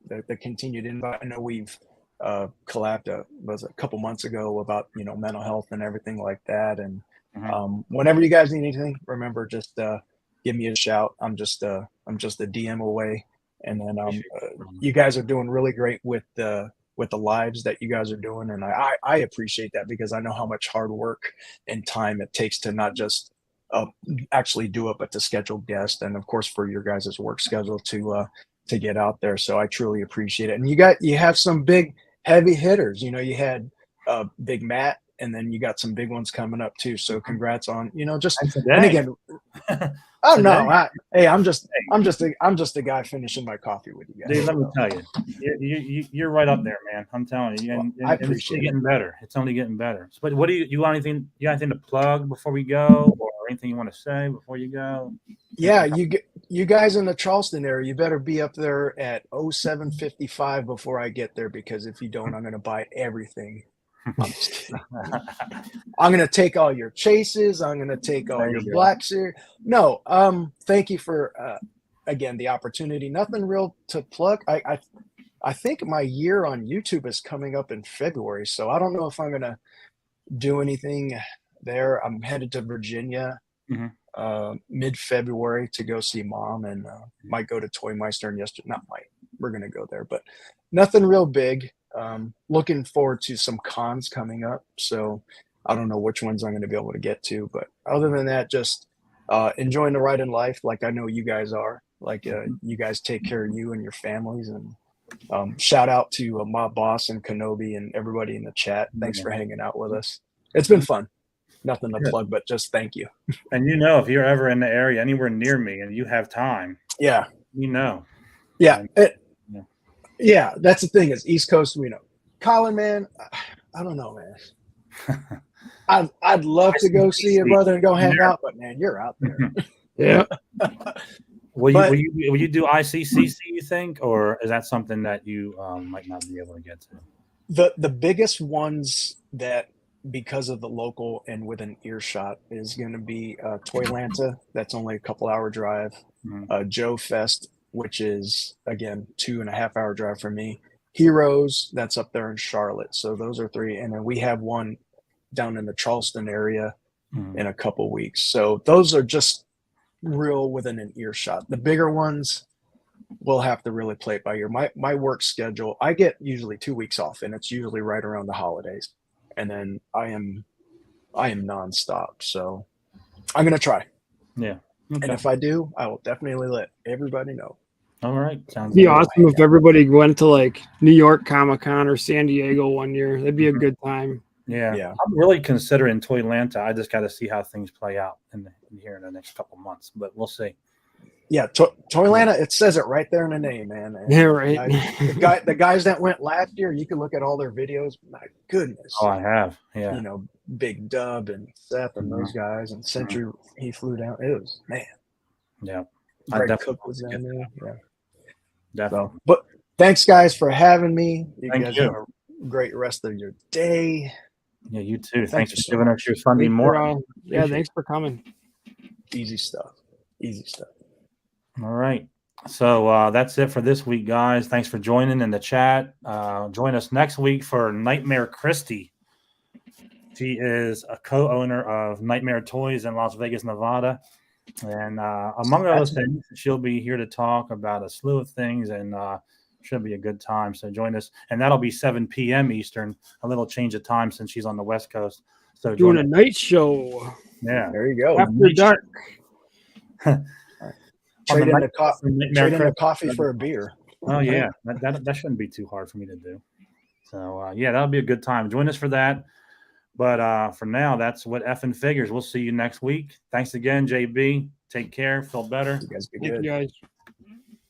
the continued invite. I know we've collabed was a couple months ago about, you know, mental health and everything like that. And whenever you guys need anything, remember, just give me a shout. I'm just a DM away. And then you guys are doing really great with the lives that you guys are doing. And I appreciate that because I know how much hard work and time it takes to not just actually do it, but to schedule guests. And of course, for your guys' work schedule to get out there. So I truly appreciate it. And you have some big heavy hitters, you know, you had Big Matt, and then you got some big ones coming up too. So congrats on, you know, just, and again, oh no, hey, I'm just a guy finishing my coffee with you guys. Dude, let me tell you, you're right up there, man. I'm telling you, and I appreciate it's getting better. It's only getting better. But what do you want anything? You got anything to plug before we go, or anything you want to say before you go? Yeah, you guys in the Charleston area, you better be up there at 07:55 before I get there, because if you don't, I'm going to buy everything. I'm just kidding. I'm going to take all your chases. I'm going to take all your blacks here. No, thank you for, again, the opportunity. Nothing real to plug. I think my year on YouTube is coming up in February, so I don't know if I'm going to do anything there. I'm headed to Virginia mid-February to go see Mom, and might go to Toy Meister, and we're going to go there, but nothing real big. Looking forward to some cons coming up, so I don't know which ones I'm going to be able to get to, but other than that, just enjoying the ride in life like I know you guys are. Like you guys take care of you and your families, and shout out to my boss and Kenobi and everybody in the chat. Thanks for hanging out with us. It's been fun. Nothing to plug, but just thank you. And you know, if you're ever in the area, anywhere near me, and you have time, yeah, you know, yeah. Yeah, that's the thing, is East Coast, we know. Colin, man, I don't know, man. I'd love to go see your brother and go hang out, but man, you're out there. Yeah. Will you do ICCC, you think, or is that something that you might not be able to get to? The biggest ones that, because of the local and within earshot, is going to be Toylanta. That's only a couple-hour drive. Joe Fest, which is, again, 2.5 hour drive for me. Heroes, that's up there in Charlotte. So those are 3. And then we have one down in the Charleston area in a couple weeks. So those are just real within an earshot. The bigger ones, we'll have to really play it by ear. My work schedule, I get usually 2 weeks off, and it's usually right around the holidays. And then I am nonstop. So I'm going to try. Yeah. Okay. And if I do, I will definitely let everybody know. All right. Sounds It'd be awesome if everybody went to like New York Comic-Con or San Diego one year. That'd be a good time. Yeah. I'm really considering Toylanta. I just got to see how things play out here in the next couple months, but we'll see. Yeah, Toylanta. It says it right there in the name, man. And Yeah, right. the guys that went last year, you can look at all their videos. My goodness. Oh, I have. Yeah. You know, Big Dub and Seth and those guys, and Century. He flew down. It was, man. Yeah. Greg Cook was down there. Yeah. Definitely. So, but thanks, guys, for having me. You Thank guys you. have a great rest of your day. Yeah, you too. Thank Thanks you for so giving us your Sunday Thanks morning. yeah, thanks for coming. Easy stuff. Easy stuff. All right. So that's it for this week, guys. Thanks for joining in the chat. Join us next week for Nightmare Christie. She is a co-owner of Nightmare Toys in Las Vegas, Nevada. And among other things, she'll be here to talk about a slew of things, and should be a good time. So join us. And that'll be 7 p.m. Eastern, a little change of time since she's on the West Coast. So Doing a night show. Yeah. There you go. After dark. Trade in the coffee for a beer. Oh, yeah. That shouldn't be too hard for me to do. So, yeah, that'll be a good time. Join us for that. But for now, that's what effing figures. We'll see you next week. Thanks again, JB. Take care. Feel better. You guys be Thank good. you guys.